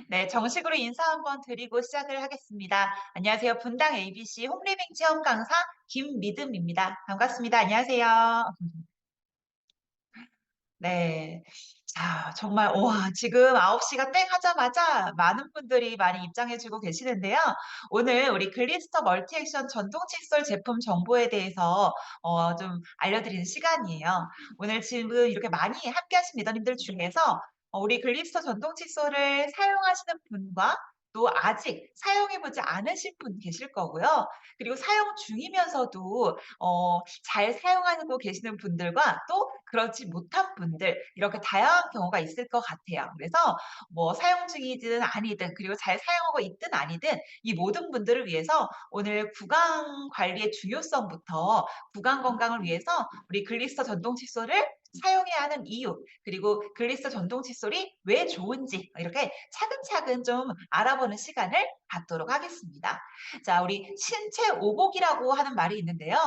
네, 정식으로 인사 한번 드리고 시작을 하겠습니다. 안녕하세요. 분당 ABC 홈리빙 체험 강사 김미듬입니다. 반갑습니다. 안녕하세요. 네. 자, 정말, 와, 지금 9시가 땡 하자마자 많은 분들이 많이 입장해주고 계시는데요. 오늘 우리 글리스터 멀티액션 전동 칫솔 제품 정보에 대해서 좀 알려드리는 시간이에요. 오늘 지금 이렇게 많이 함께 하신 리더님들 중에서 우리 글리스터 전동 칫솔을 사용하시는 분과 또 아직 사용해보지 않으신 분 계실 거고요. 그리고 사용 중이면서도 잘 사용하고 계시는 분들과 또 그렇지 못한 분들 이렇게 다양한 경우가 있을 것 같아요. 그래서 뭐 사용 중이든 아니든 그리고 잘 사용하고 있든 아니든 이 모든 분들을 위해서 오늘 구강 관리의 중요성부터 구강 건강을 위해서 우리 글리스터 전동 칫솔을 사용해야 하는 이유, 그리고 글리스터 전동 칫솔이 왜 좋은지 이렇게 차근차근 좀 알아보는 시간을 갖도록 하겠습니다. 자, 우리 신체 오복이라고 하는 말이 있는데요.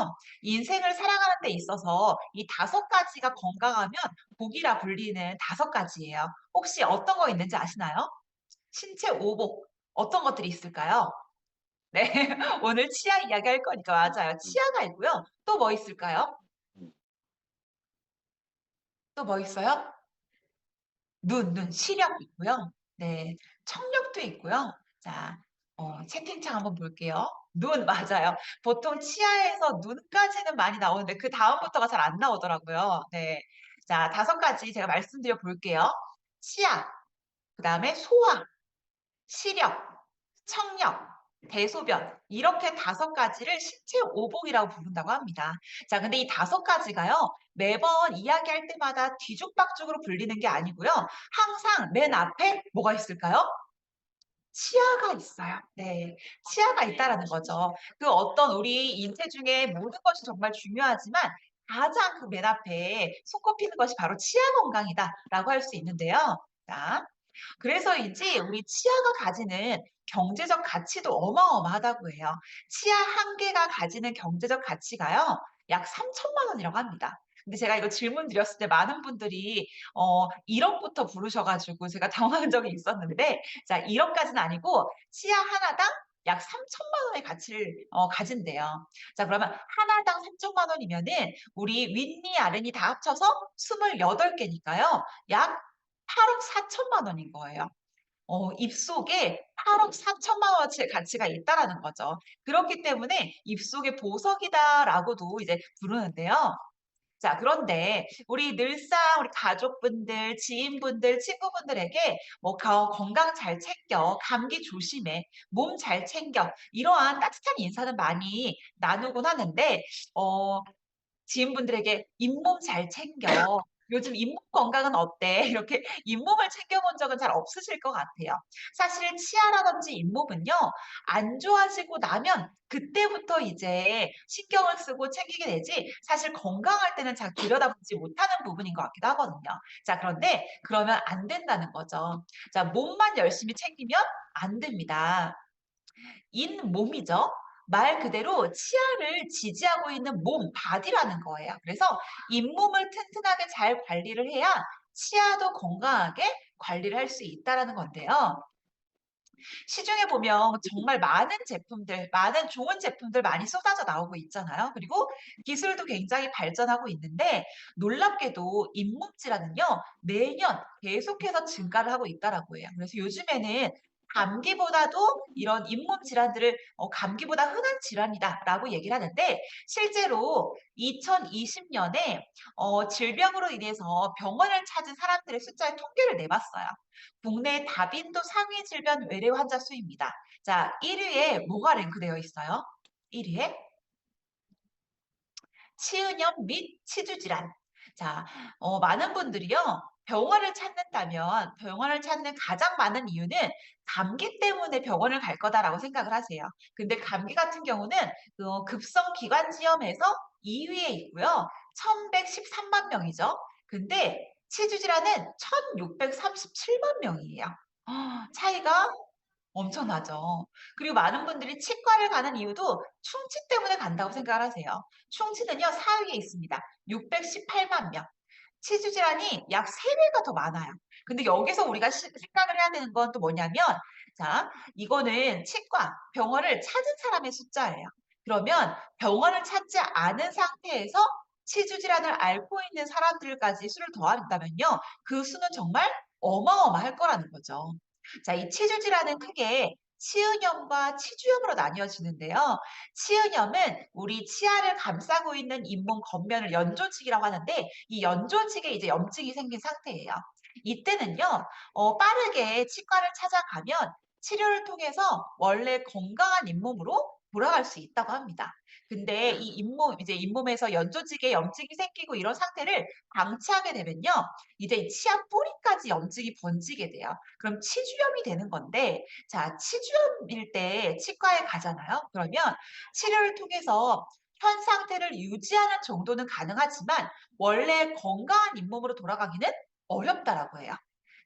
인생을 살아가는 데 있어서 이 5가지가 건강하면 복이라 불리는 5가지예요. 혹시 어떤 거 있는지 아시나요? 신체 오복 어떤 것들이 있을까요? 네, 오늘 치아 이야기할 거니까 맞아요. 음. 치아가 있고요. 또 뭐 있을까요? 음. 또 뭐 있어요? 눈, 시력 있고요. 네, 청력도 있고요. 자, 채팅창 한번 볼게요. 눈, 맞아요. 보통 치아에서 눈까지는 많이 나오는데 그 다음부터가 잘 안 나오더라고요. 네. 자, 5가지 제가 말씀드려 볼게요. 치아, 그 다음에 소화, 시력, 청력, 대소변 이렇게 5가지를 신체 오복이라고 부른다고 합니다. 자, 근데 이 5가지가요. 매번 이야기할 때마다 뒤죽박죽으로 불리는 게 아니고요. 항상 맨 앞에 뭐가 있을까요? 치아가 있어요. 네, 치아가 있다라는 거죠. 그 어떤 우리 인체 중에 모든 것이 정말 중요하지만 가장 그 맨 앞에 손꼽히는 것이 바로 치아 건강이다라고 할 수 있는데요. 자, 그래서인지 우리 치아가 가지는 경제적 가치도 어마어마하다고 해요. 치아 한 개가 가지는 경제적 가치가요. 약 3천만 원이라고 합니다. 근데 제가 이거 질문 드렸을 때 많은 분들이 1억부터 부르셔가지고 제가 당황한 적이 있었는데, 자, 1억까지는 아니고 치아 하나당 약 3천만 원의 가치를 가진대요. 자, 그러면 하나당 3천만 원이면은 우리 윗니 아랫니 다 합쳐서 28개니까요. 약 8억 4천만 원인 거예요. 입속에 8억 4천만 원어치의 가치가 있다라는 거죠. 그렇기 때문에 입속의 보석이다라고도 이제 부르는데요. 자, 그런데 우리 늘상 우리 가족분들, 지인분들, 친구분들에게 뭐 건강 잘 챙겨, 감기 조심해, 몸 잘 챙겨 이러한 따뜻한 인사는 많이 나누곤 하는데 어, 지인분들에게 잇몸 잘 챙겨. 요즘 잇몸 건강은 어때? 이렇게 잇몸을 챙겨본 적은 잘 없으실 것 같아요. 사실 치아라든지 잇몸은요, 안 좋아지고 나면 그때부터 이제 신경을 쓰고 챙기게 되지, 사실 건강할 때는 잘 들여다보지 못하는 부분인 것 같기도 하거든요. 자, 그런데 그러면 안 된다는 거죠. 자, 몸만 열심히 챙기면 안 됩니다. 잇몸이죠. 말 그대로 치아를 지지하고 있는 몸, 바디라는 거예요. 그래서 잇몸을 튼튼하게 잘 관리를 해야 치아도 건강하게 관리를 할 수 있다라는 건데요. 시중에 보면 정말 많은 제품들, 많은 좋은 제품들 많이 쏟아져 나오고 있잖아요. 그리고 기술도 굉장히 발전하고 있는데 놀랍게도 잇몸 질환은요, 매년 계속해서 증가를 하고 있다라고 해요. 그래서 요즘에는 감기보다도 이런 잇몸 질환들을 감기보다 흔한 질환이다라고 얘기를 하는데 실제로 2020년에 질병으로 인해서 병원을 찾은 사람들의 숫자의 통계를 내봤어요. 국내 다빈도 상위 질병 외래 환자 수입니다. 자, 1위에 뭐가 랭크되어 있어요? 1위에 치은염 및 치주 질환. 자, 많은 분들이요. 병원을 찾는다면 병원을 찾는 가장 많은 이유는 감기 때문에 병원을 갈 거다라고 생각을 하세요. 근데 감기 같은 경우는 급성 기관지염에서 2위에 있고요. 1113만 명이죠. 근데 치주 질환은 1637만 명이에요. 차이가 엄청나죠. 그리고 많은 분들이 치과를 가는 이유도 충치 때문에 간다고 생각을 하세요. 충치는요, 4위에 있습니다. 618만 명. 치주 질환이 약 3배가 더 많아요. 근데 여기서 우리가 생각을 해야 되는 건 또 뭐냐면, 자, 이거는 치과, 병원을 찾은 사람의 숫자예요. 그러면 병원을 찾지 않은 상태에서 치주 질환을 앓고 있는 사람들까지 수를 더한다면요. 그 수는 정말 어마어마할 거라는 거죠. 자, 이 치주 질환은 크게 치은염과 치주염으로 나뉘어지는데요. 치은염은 우리 치아를 감싸고 있는 잇몸 겉면을 연조직이라고 하는데 이 연조직에 이제 염증이 생긴 상태예요. 이때는요, 빠르게 치과를 찾아가면 치료를 통해서 원래 건강한 잇몸으로 돌아갈 수 있다고 합니다. 근데 이 이제 잇몸에서 연조직에 염증이 생기고 이런 상태를 방치하게 되면요, 이제 치아 뿌리까지 염증이 번지게 돼요. 그럼 치주염이 되는 건데, 자, 치주염일 때 치과에 가잖아요. 그러면 치료를 통해서 현 상태를 유지하는 정도는 가능하지만 원래 건강한 잇몸으로 돌아가기는 어렵다라고 해요.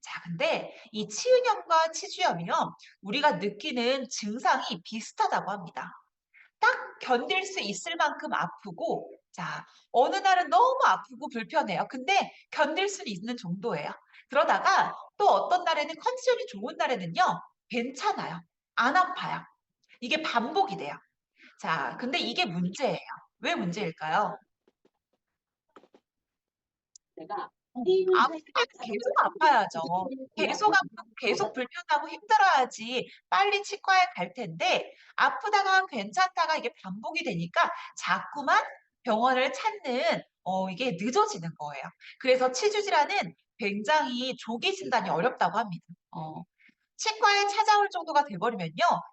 자, 근데 이 치은염과 치주염이요, 우리가 느끼는 증상이 비슷하다고 합니다. 딱 견딜 수 있을 만큼 아프고, 자, 어느 날은 너무 아프고 불편해요. 근데 견딜 수 있는 정도예요. 그러다가 또 어떤 날에는 컨디션이 좋은 날에는요, 괜찮아요. 안 아파요. 이게 반복이 돼요. 자, 근데 이게 문제예요. 왜 문제일까요? 내가 어, 게임을 아플 할 때 때는 계속 아파야죠. 계속 아프고 계속 불편하고 힘들어야지 빨리 치과에 갈 텐데 아프다가 괜찮다가 이게 반복이 되니까 자꾸만 병원을 찾는 이게 늦어지는 거예요. 그래서 치주 질환은 굉장히 조기 진단이 어렵다고 합니다. 치과에 찾아올 정도가 돼버리면요.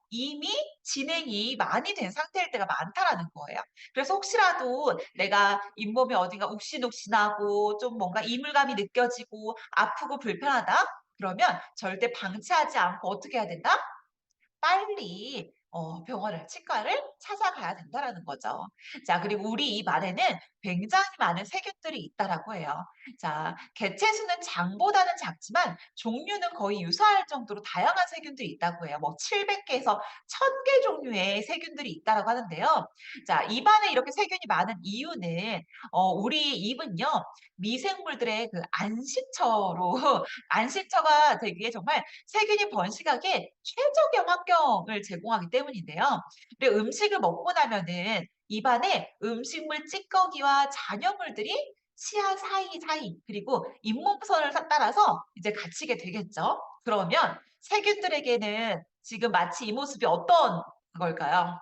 이미 진행이 많이 된 상태일 때가 많다라는 거예요. 그래서 혹시라도 내가 잇몸이 어딘가 욱신욱신하고 좀 뭔가 이물감이 느껴지고 아프고 불편하다? 그러면 절대 방치하지 않고 어떻게 해야 된다? 빨리 병원을, 치과를 찾아가야 된다라는 거죠. 자, 그리고 우리 입 안에는 굉장히 많은 세균들이 있다라고 해요. 자, 개체수는 장보다는 작지만 종류는 거의 유사할 정도로 다양한 세균들이 있다고 해요. 뭐 700개에서 1000개 종류의 세균들이 있다라고 하는데요. 자, 입 안에 이렇게 세균이 많은 이유는 우리 입은요, 미생물들의 그 안식처로 안식처가 되기에 정말 세균이 번식하기에 최적의 환경을 제공하기 때문인데요. 그리고 음식을 먹고 나면은 입안에 음식물 찌꺼기와 잔여물들이 치아 사이사이 그리고 잇몸선을 따라서 이제 갇히게 되겠죠. 그러면 세균들에게는 지금 마치 이 모습이 어떤 걸까요?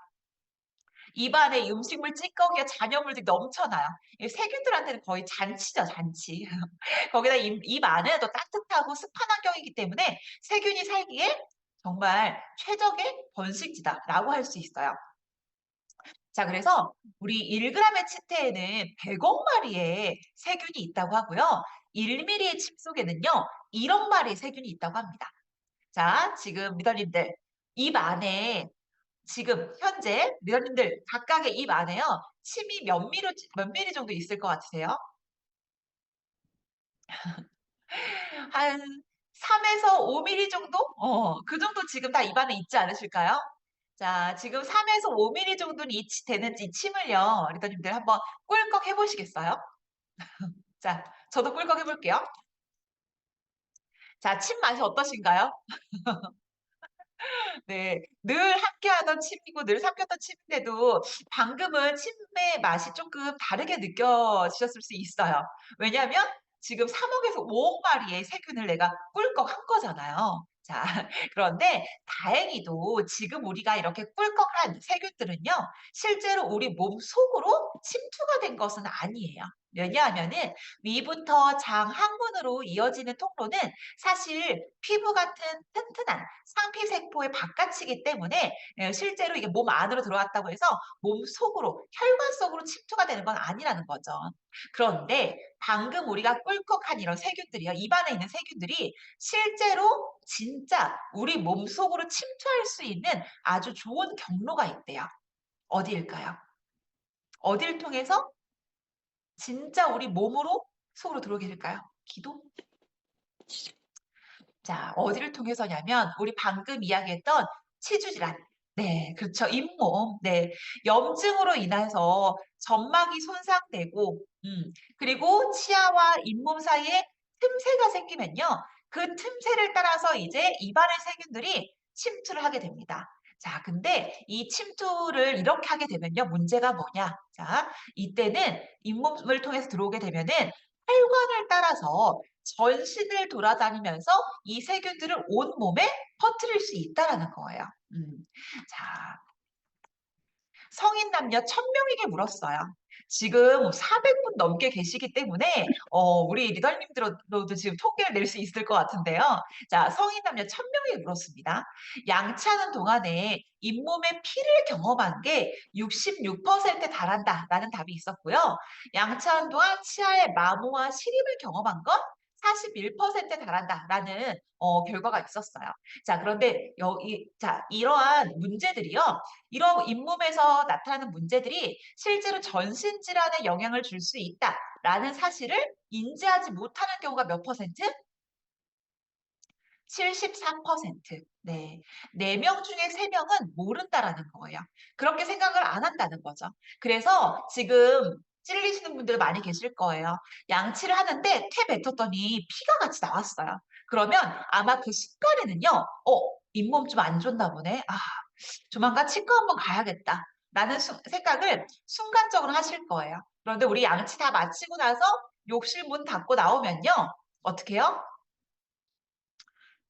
입안에 음식물 찌꺼기와 잔여물들이 넘쳐나요. 이 세균들한테는 거의 잔치죠, 잔치. 거기다 입 안은 또 따뜻하고 습한 환경이기 때문에 세균이 살기에 정말 최적의 번식지다라고 할 수 있어요. 자, 그래서 우리 1g의 치태에는 100억 마리의 세균이 있다고 하고요. 1mm의 침 속에는요, 1억 마리의 세균이 있다고 합니다. 자, 지금 리더님들, 입 안에 지금 현재 리더님들 각각의 입 안에요, 침이 몇 미리 정도 있을 것 같으세요? 한 3에서 5mm 정도? 그 정도 지금 다 입안에 있지 않으실까요? 자, 지금 3에서 5mm 정도는 되는 이 침을요, 리더님들 한번 꿀꺽 해보시겠어요? 자, 저도 꿀꺽 해볼게요. 자, 침 맛이 어떠신가요? 네, 늘 함께하던 침이고 늘 삼켰던 침인데도 방금은 침의 맛이 조금 다르게 느껴지셨을 수 있어요. 왜냐하면 지금 3억에서 5억 마리의 세균을 내가 꿀꺽 한 거잖아요. 자, 그런데 다행히도 지금 우리가 이렇게 꿀꺽한 세균들은요, 실제로 우리 몸 속으로 침투가 된 것은 아니에요. 왜냐하면은 위부터 장 항문으로 이어지는 통로는 사실 피부 같은 튼튼한 상피세포의 바깥이기 때문에 실제로 이게 몸 안으로 들어왔다고 해서 몸 속으로, 혈관 속으로 침투가 되는 건 아니라는 거죠. 그런데 방금 우리가 꿀꺽한 이런 세균들이요, 입안에 있는 세균들이 실제로 진짜 우리 몸 속으로 침투할 수 있는 아주 좋은 경로가 있대요. 어디일까요? 어디를 통해서 진짜 우리 몸으로 속으로 들어오게 될까요? 기도? 자, 어디를 통해서냐면 우리 방금 이야기했던 치주 질환. 네, 그렇죠. 잇몸. 네. 염증으로 인해서 점막이 손상되고 그리고 치아와 잇몸 사이에 틈새가 생기면요. 그 틈새를 따라서 이제 입안의 세균들이 침투를 하게 됩니다. 자, 근데 이 침투를 이렇게 하게 되면요. 문제가 뭐냐? 자, 이때는 잇몸을 통해서 들어오게 되면은 혈관을 따라서 전신을 돌아다니면서 이 세균들을 온몸에 퍼뜨릴 수 있다라는 거예요. 자, 성인 남녀 1,000명에게 물었어요. 지금 400분 넘게 계시기 때문에 우리 리더님들로도 지금 통계를 낼 수 있을 것 같은데요. 자, 성인 남녀 1,000명에게 물었습니다. 양치하는 동안에 잇몸에 피를 경험한 게 66%에 달한다라는 답이 있었고요. 양치하는 동안 치아에 마모와 시림을 경험한 건 41%에 달한다라는 결과가 있었어요. 자, 그런데 이러한 문제들이요. 이런 잇몸에서 나타나는 문제들이 실제로 전신 질환에 영향을 줄 수 있다라는 사실을 인지하지 못하는 경우가 몇 퍼센트? 74%. 네. 4명 중에 3명은 모른다라는 거예요. 그렇게 생각을 안 한다는 거죠. 그래서 지금 찔리시는 분들 많이 계실 거예요. 양치를 하는데 퇴 뱉었더니 피가 같이 나왔어요. 그러면 아마 그 순간에는요, 잇몸 좀 안 좋나 보네. 아, 조만간 치과 한번 가야겠다. 라는 생각을 순간적으로 하실 거예요. 그런데 우리 양치 다 마치고 나서 욕실 문 닫고 나오면요. 어떻게 해요?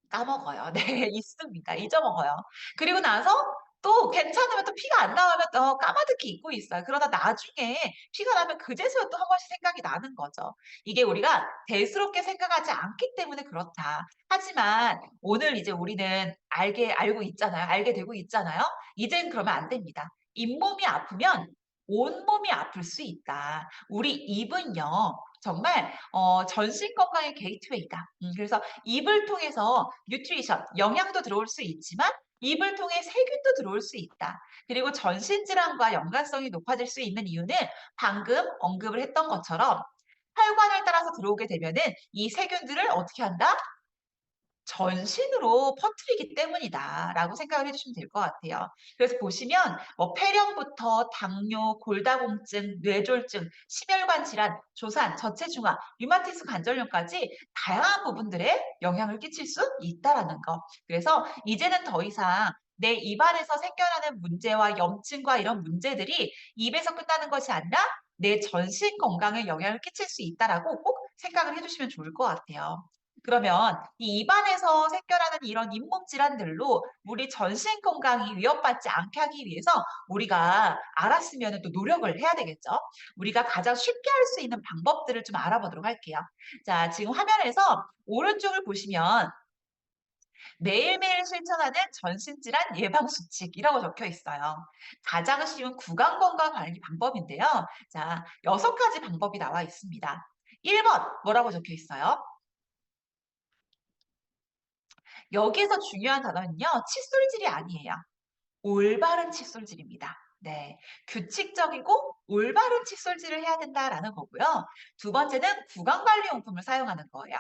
까먹어요. 네, 있습니다. 잊어먹어요. 그리고 나서 또 괜찮으면 또 피가 안 나오면 또 까마득히 잊고 있어요. 그러다 나중에 피가 나면 그제서야 또 한 번씩 생각이 나는 거죠. 이게 우리가 대수롭게 생각하지 않기 때문에 그렇다. 하지만 오늘 이제 우리는 알고 있잖아요. 알게 되고 있잖아요. 이젠 그러면 안 됩니다. 잇몸이 아프면 온몸이 아플 수 있다. 우리 입은요. 정말 전신 건강의 게이트웨이다. 그래서 입을 통해서 뉴트리션, 영양도 들어올 수 있지만 입을 통해 세균도 들어올 수 있다. 그리고 전신질환과 연관성이 높아질 수 있는 이유는 방금 언급을 했던 것처럼 혈관을 따라서 들어오게 되면은 이 세균들을 어떻게 한다? 전신으로 퍼뜨리기 때문이다라고 생각을 해주시면 될 것 같아요. 그래서 보시면 뭐 폐렴부터 당뇨, 골다공증, 뇌졸중, 심혈관 질환, 조산, 저체중아, 류마티스 관절염까지 다양한 부분들에 영향을 끼칠 수 있다라는 거. 그래서 이제는 더 이상 내 입안에서 생겨나는 문제와 염증과 이런 문제들이 입에서 끝나는 것이 아니라 내 전신 건강에 영향을 끼칠 수 있다라고 꼭 생각을 해주시면 좋을 것 같아요. 그러면 이 입안에서 생겨나는 이런 잇몸 질환들로 우리 전신 건강이 위협받지 않게 하기 위해서 우리가 알았으면 또 노력을 해야 되겠죠. 우리가 가장 쉽게 할 수 있는 방법들을 좀 알아보도록 할게요. 자, 지금 화면에서 오른쪽을 보시면 매일매일 실천하는 전신질환 예방 수칙이라고 적혀 있어요. 가장 쉬운 구강 건강 관리 방법인데요. 자, 6가지 방법이 나와 있습니다. 1번 뭐라고 적혀 있어요? 여기에서 중요한 단어는요, 칫솔질이 아니에요. 올바른 칫솔질입니다. 네. 규칙적이고 올바른 칫솔질을 해야 된다라는 거고요. 두 번째는 구강관리용품을 사용하는 거예요.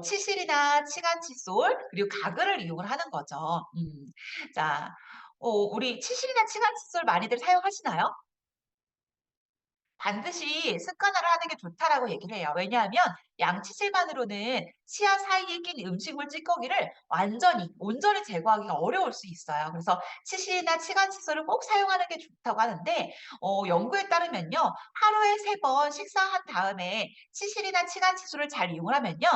치실이나 치간 칫솔, 그리고 가글을 이용을 하는 거죠. 자, 우리 치실이나 치간 칫솔 많이들 사용하시나요? 반드시 습관화를 하는 게 좋다라고 얘기를 해요. 왜냐하면 양치질만으로는 치아 사이에 낀 음식물 찌꺼기를 온전히 제거하기가 어려울 수 있어요. 그래서 치실이나 치간 칫솔을 꼭 사용하는 게 좋다고 하는데 연구에 따르면요. 하루에 3번 식사한 다음에 치실이나 치간 칫솔을 잘 이용을 하면요.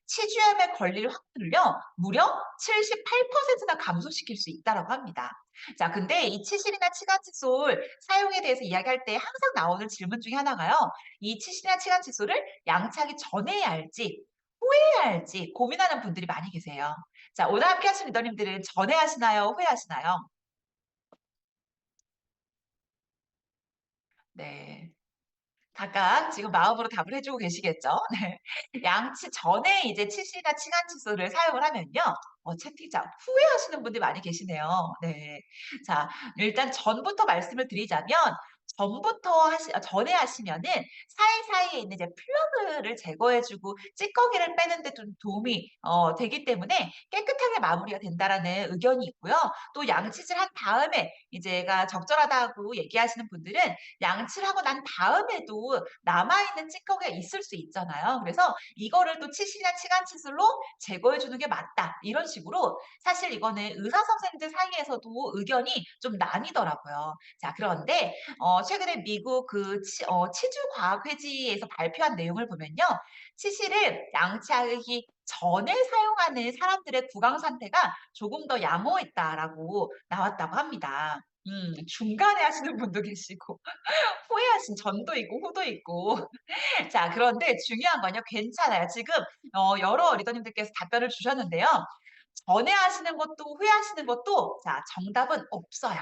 치주염에 걸릴 확률을요. 무려 78%나 감소시킬 수 있다고 합니다. 자, 근데 이 치실이나 치간 칫솔 사용에 대해서 이야기할 때 항상 나오는 질문 중에 하나가요. 이 치실이나 치간 칫솔을 양치하기 전에 해야 할지 후에 해야 할지 고민하는 분들이 많이 계세요. 자, 오늘 함께 하신 리더님들은 전에 하시나요? 후에 하시나요? 네. 각각 지금 마음으로 답을 해주고 계시겠죠? 네. 양치 전에 이제 치실이나 치간 칫솔을 사용을 하면요. 채팅창 후회 하시는 분들이 많이 계시네요. 네. 자, 일단 전부터 말씀을 드리자면 전에 하시면은 사이사이에 있는 이제 플러그를 제거해주고 찌꺼기를 빼는데 좀 도움이 되기 때문에 깨끗하게 마무리가 된다라는 의견이 있고요. 또 양치질 한 다음에 이제가 적절하다고 얘기하시는 분들은 양치를 하고 난 다음에도 남아있는 찌꺼기가 있을 수 있잖아요. 그래서 이거를 또 치실이나 치간칫솔로 제거해주는 게 맞다. 이런 식으로 사실 이거는 의사 선생님들 사이에서도 의견이 좀 나뉘더라고요. 자, 그런데 최근에 미국 치주과학회지에서 발표한 내용을 보면요. 치실을 양치하기 전에 사용하는 사람들의 구강 상태가 조금 더 양호했다라고 나왔다고 합니다. 중간에 하시는 분도 계시고 후회하신 전도 있고 후도 있고. 자, 그런데 중요한 건요. 괜찮아요. 지금 여러 리더님들께서 답변을 주셨는데요. 전에 하시는 것도 후에 하시는 것도 자, 정답은 없어요.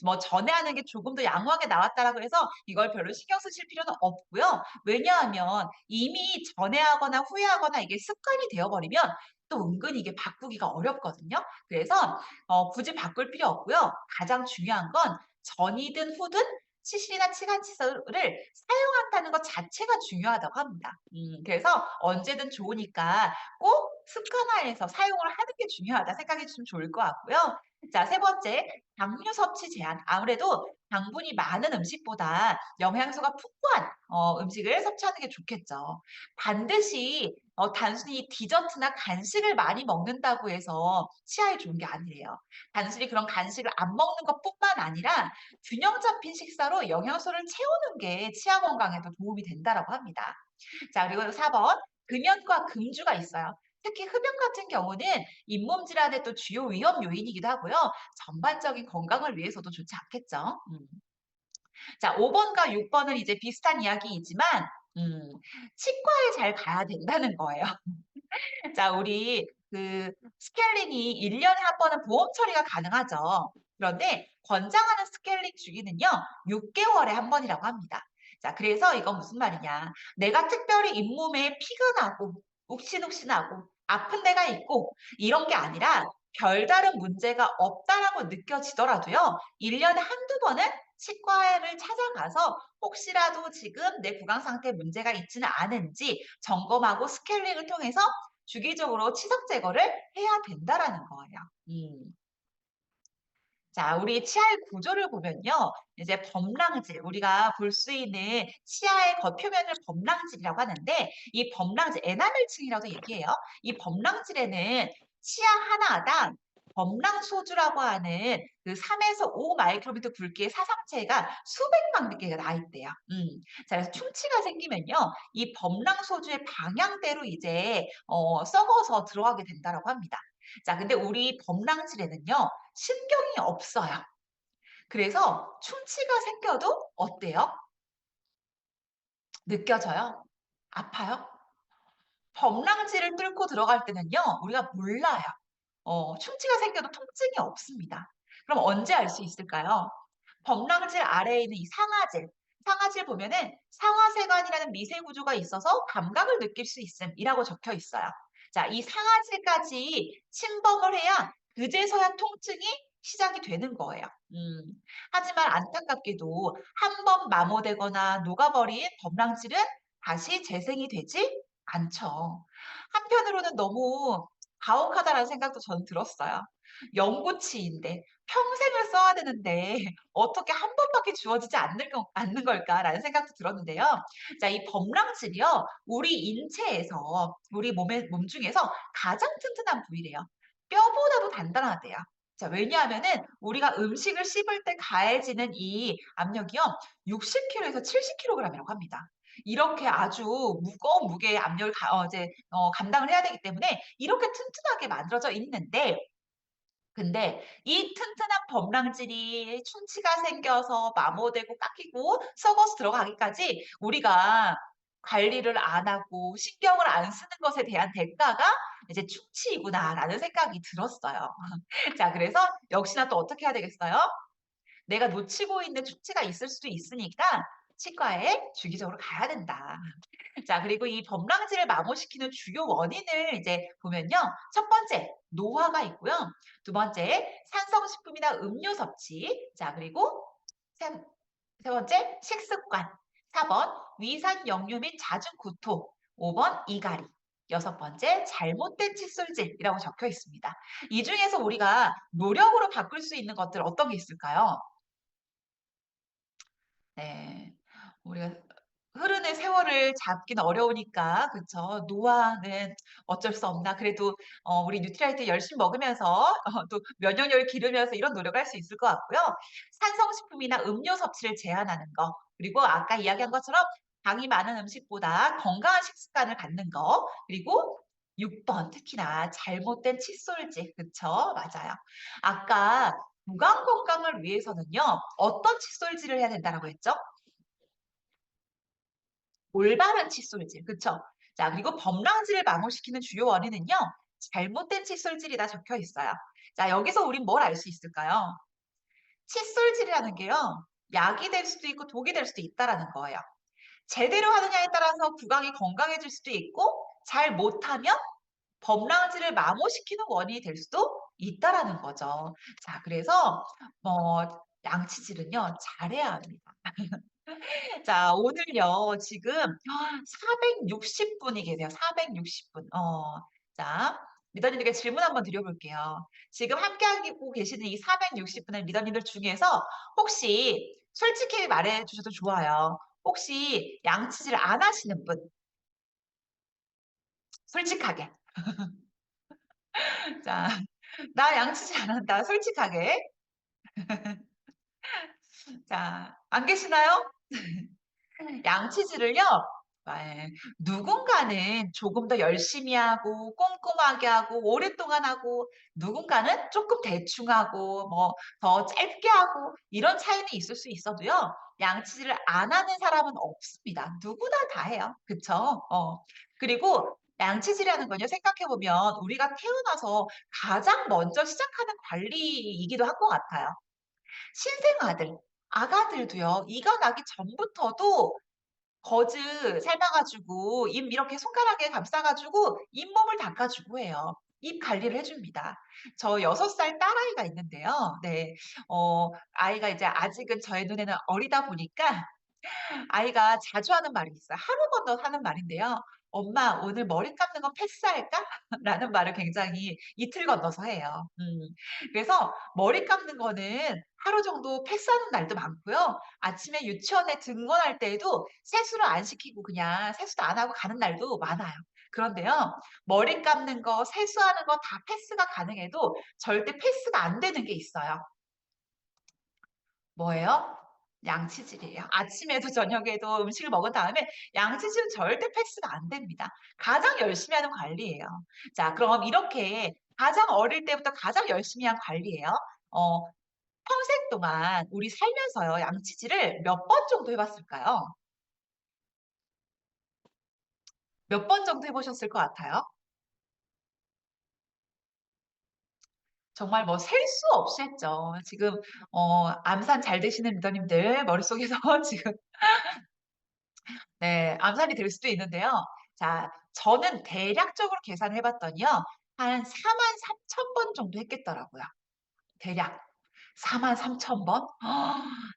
뭐 전에 하는 게 조금 더 양호하게 나왔다라고 해서 이걸 별로 신경 쓰실 필요는 없고요. 왜냐하면 이미 전에 하거나 후에 하거나 이게 습관이 되어버리면 또 은근히 이게 바꾸기가 어렵거든요. 그래서 굳이 바꿀 필요 없고요. 가장 중요한 건 전이든 후든 치실이나 치간칫솔을 사용한다는 것 자체가 중요하다고 합니다. 그래서 언제든 좋으니까 꼭 습관화해서 사용을 하는 게 중요하다 생각해 주시면 좋을 것 같고요. 자, 세 번째, 당류 섭취 제한. 아무래도 당분이 많은 음식보다 영양소가 풍부한 음식을 섭취하는 게 좋겠죠. 반드시 단순히 디저트나 간식을 많이 먹는다고 해서 치아에 좋은 게 아니래요. 단순히 그런 간식을 안 먹는 것뿐만 아니라 균형 잡힌 식사로 영양소를 채우는 게 치아 건강에도 도움이 된다라고 합니다. 자, 그리고 4번, 금연과 금주가 있어요. 특히 흡연 같은 경우는 잇몸 질환의 또 주요 위험 요인이기도 하고요. 전반적인 건강을 위해서도 좋지 않겠죠. 자, 5번과 6번은 이제 비슷한 이야기이지만 치과에 잘 가야 된다는 거예요. 자, 우리 스케일링이 1년에 한 번은 보험 처리가 가능하죠. 그런데 권장하는 스케일링 주기는요, 6개월에 한 번이라고 합니다. 자, 그래서 이건 무슨 말이냐. 내가 특별히 잇몸에 피가 나고, 욱신욱신하고, 아픈 데가 있고, 이런 게 아니라 별다른 문제가 없다라고 느껴지더라도요, 1년에 한두 번은 치과를 찾아가서 혹시라도 지금 내 구강 상태에 문제가 있지는 않은지 점검하고 스케일링을 통해서 주기적으로 치석 제거를 해야 된다라는 거예요. 자, 우리 치아의 구조를 보면요. 이제 범랑질, 우리가 볼 수 있는 치아의 겉표면을 범랑질이라고 하는데 이 범랑질, 에나멜층이라고 얘기해요. 이 범랑질에는 치아 하나당 범랑소주라고 하는 3에서 5 마이크로미터 굵기의 사상체가 수백만 개가 나 있대요. 자, 그래서 충치가 생기면요. 이 범랑소주의 방향대로 이제 썩어서 들어가게 된다라고 합니다. 자, 근데 우리 범랑질에는요. 신경이 없어요. 그래서 충치가 생겨도 어때요? 느껴져요? 아파요? 범랑질을 뚫고 들어갈 때는요, 우리가 몰라요. 충치가 생겨도 통증이 없습니다. 그럼 언제 알 수 있을까요? 범랑질 아래에 있는 이 상아질, 상아질 보면은 상하세관이라는 미세 구조가 있어서 감각을 느낄 수 있음이라고 적혀 있어요. 자, 이 상아질까지 침범을 해야 그제서야 통증이 시작이 되는 거예요. 하지만 안타깝게도 한 번 마모되거나 녹아버린 범랑질은 다시 재생이 되지 않죠. 한편으로는 너무 가혹하다라는 생각도 저는 들었어요. 연구치인데 평생을 써야 되는데 어떻게 한 번밖에 주어지지 않는 걸까라는 생각도 들었는데요. 자, 이 범랑질이요. 우리 인체에서 우리 몸 중에서 가장 튼튼한 부위래요. 뼈보다도 단단하대요. 자, 왜냐하면은 우리가 음식을 씹을 때 가해지는 이 압력이요. 60kg에서 70kg이라고 합니다. 이렇게 아주 무거운 무게의 압력을 감당을 해야 되기 때문에 이렇게 튼튼하게 만들어져 있는데 근데 이 튼튼한 범랑질이 충치가 생겨서 마모되고 깎이고 썩어서 들어가기까지 우리가 관리를 안 하고 신경을 안 쓰는 것에 대한 대가가 이제 충치이구나라는 생각이 들었어요. 자, 그래서 역시나 또 어떻게 해야 되겠어요? 내가 놓치고 있는 충치가 있을 수도 있으니까 치과에 주기적으로 가야 된다. 자, 그리고 이 범랑질을 마모시키는 주요 원인을 이제 보면요. 첫 번째, 노화가 있고요. 두 번째, 산성식품이나 음료 섭취. 자, 그리고 세 번째, 식습관. 4번, 위산 역류 및 잦은 구토. 5번, 이갈이. 여섯 번째, 잘못된 칫솔질이라고 적혀 있습니다. 이 중에서 우리가 노력으로 바꿀 수 있는 것들 어떤 게 있을까요? 네. 우리가 흐르는 세월을 잡기는 어려우니까, 그쵸? 노화는 어쩔 수 없나. 그래도, 우리 뉴트리라이트 열심히 먹으면서, 또 면역력을 기르면서 이런 노력을 할 수 있을 것 같고요. 산성식품이나 음료 섭취를 제한하는 거. 그리고 아까 이야기한 것처럼 당이 많은 음식보다 건강한 식습관을 갖는 거. 그리고 6번, 특히나 잘못된 칫솔질. 그쵸? 맞아요. 아까 구강 건강을 위해서는요, 어떤 칫솔질을 해야 된다라고 했죠? 올바른 칫솔질, 그쵸? 자, 그리고 범랑질을 마모시키는 주요 원인은요, 잘못된 칫솔질이다 적혀 있어요. 자, 여기서 우린 뭘 알 수 있을까요? 칫솔질이라는 게요, 약이 될 수도 있고 독이 될 수도 있다라는 거예요. 제대로 하느냐에 따라서 구강이 건강해질 수도 있고, 잘 못하면 범랑질을 마모시키는 원인이 될 수도 있다라는 거죠. 자, 그래서 양치질은요, 잘해야 합니다. 자, 오늘요, 지금 460분이 계세요. 460분. 자, 리더님들께 질문 한번 드려볼게요. 지금 함께하고 계시는 이 460분의 리더님들 중에서 혹시 솔직히 말해 주셔도 좋아요. 혹시 양치질 안 하시는 분? 솔직하게. 자, 나 양치질 안 한다. 솔직하게. 자, 안 계시나요? 양치질을요, 네, 누군가는 조금 더 열심히 하고, 꼼꼼하게 하고, 오랫동안 하고, 누군가는 조금 대충 하고, 뭐, 더 짧게 하고, 이런 차이는 있을 수 있어도요, 양치질을 안 하는 사람은 없습니다. 누구나 다 해요. 그쵸? 그리고 양치질이라는 건요, 생각해보면 우리가 태어나서 가장 먼저 시작하는 관리이기도 한 것 같아요. 신생아들, 아가들도요, 이가 나기 전부터도 거즈 삶아가지고 입 이렇게 손가락에 감싸가지고 잇몸을 닦아주고 해요. 입 관리를 해줍니다. 저 6살 딸아이가 있는데요. 네, 아이가 이제 아직은 저의 눈에는 어리다 보니까 아이가 자주 하는 말이 있어요. 하루 건너 하는 말인데요. 엄마, 오늘 머리 감는 거 패스할까? 라는 말을 굉장히 이틀 건너서 해요. 그래서 머리 감는 거는 하루 정도 패스하는 날도 많고요. 아침에 유치원에 등원할 때에도 세수를 안 시키고 그냥 세수도 안 하고 가는 날도 많아요. 그런데요, 머리 감는 거, 세수하는 거 다 패스가 가능해도 절대 패스가 안 되는 게 있어요. 뭐예요? 양치질이에요. 아침에도 저녁에도 음식을 먹은 다음에 양치질은 절대 패스가 안 됩니다. 가장 열심히 하는 관리예요. 자, 그럼 이렇게 가장 어릴 때부터 가장 열심히 한 관리예요. 어, 평생 동안 우리 살면서요, 양치질을 몇 번 정도 해봤을까요? 몇 번 정도 해보셨을 것 같아요? 정말 뭐 셀 수 없이 했죠. 지금 암산 잘 되시는 리더님들 머릿속에서 지금 네, 암산이 될 수도 있는데요. 자, 저는 대략적으로 계산을 해봤더니요. 한 4만 3천 번 정도 했겠더라고요. 대략. 4만 3천 번?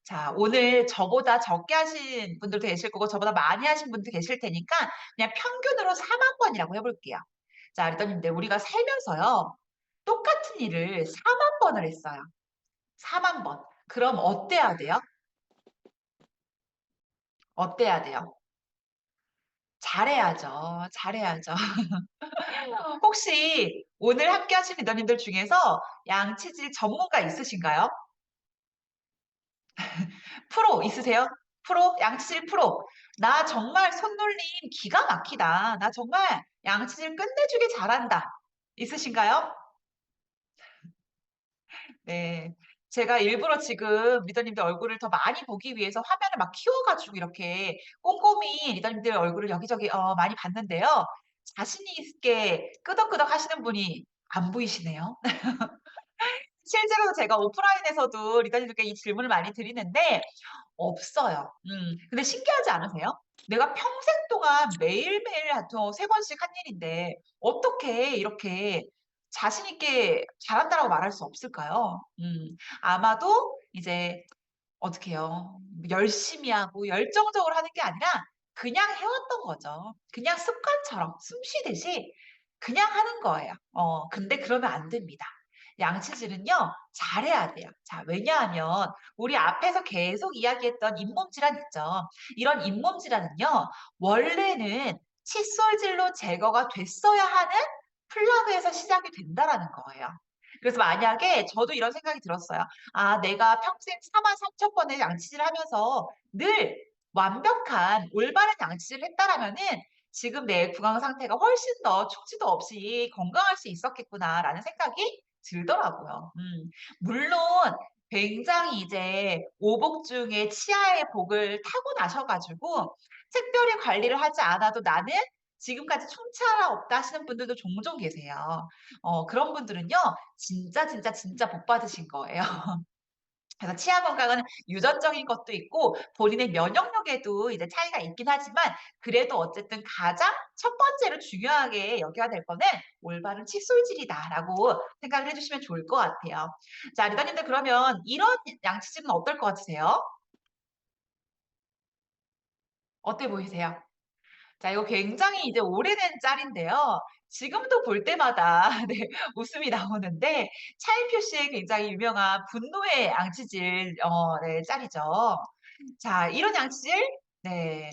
자, 오늘 저보다 적게 하신 분들도 계실 거고, 저보다 많이 하신 분도 계실 테니까, 그냥 평균으로 4만 번이라고 해볼게요. 자, 리더님들, 우리가 살면서요. 똑같은 일을 4만 번을 했어요. 4만 번. 그럼 어때야 돼요? 어때야 돼요? 잘해야죠. 잘해야죠. 혹시 오늘 함께 하신 리더님들 중에서 양치질 전문가 있으신가요? 프로 있으세요? 프로? 양치질 프로. 나 정말 손놀림 기가 막히다. 나 정말 양치질 끝내주게 잘한다. 있으신가요? 네. 제가 일부러 지금 리더님들 얼굴을 더 많이 보기 위해서 화면을 막 키워가지고 이렇게 꼼꼼히 리더님들 얼굴을 여기저기 많이 봤는데요. 자신 있게 끄덕끄덕 하시는 분이 안 보이시네요. 실제로 제가 오프라인에서도 리더님들께 이 질문을 많이 드리는데 없어요. 근데 신기하지 않으세요? 내가 평생 동안 매일매일 하여튼 3번씩 한 일인데 어떻게 이렇게 자신 있게 잘한다라고 말할 수 없을까요? 아마도 이제 어떻게 해요? 열심히 하고 열정적으로 하는 게 아니라 그냥 해왔던 거죠. 그냥 습관처럼 숨 쉬듯이 그냥 하는 거예요. 근데 그러면 안 됩니다. 양치질은요, 잘해야 돼요. 자, 왜냐하면 우리 앞에서 계속 이야기했던 잇몸 질환 있죠. 이런 잇몸 질환은요, 원래는 칫솔질로 제거가 됐어야 하는 플라그에서 시작이 된다라는 거예요. 그래서 만약에 저도 이런 생각이 들었어요. 아, 내가 평생 4만 3천 번의 양치질을 하면서 늘 완벽한 올바른 양치질을 했다라면은 지금 내 구강 상태가 훨씬 더 충치도 없이 건강할 수 있었겠구나라는 생각이 들더라고요. 물론 굉장히 이제 오복 중에 치아의 복을 타고 나셔가지고 특별히 관리를 하지 않아도 나는 지금까지 충치가 없다 하시는 분들도 종종 계세요. 그런 분들은요, 진짜 복 받으신 거예요. 그래서 치아 건강은 유전적인 것도 있고 본인의 면역력에도 이제 차이가 있긴 하지만 그래도 어쨌든 가장 첫 번째로 중요하게 여겨야 될 거는 올바른 칫솔질이다라고 생각을 해주시면 좋을 것 같아요. 자, 리더님들 그러면 이런 양치질은 어떨 것 같으세요? 어때 보이세요? 자, 이거 굉장히 이제 오래된 짤인데요. 지금도 볼 때마다 네, 웃음이 나오는데 차인표 씨의 굉장히 유명한 분노의 양치질 네, 짤이죠. 자, 이런 양치질 네.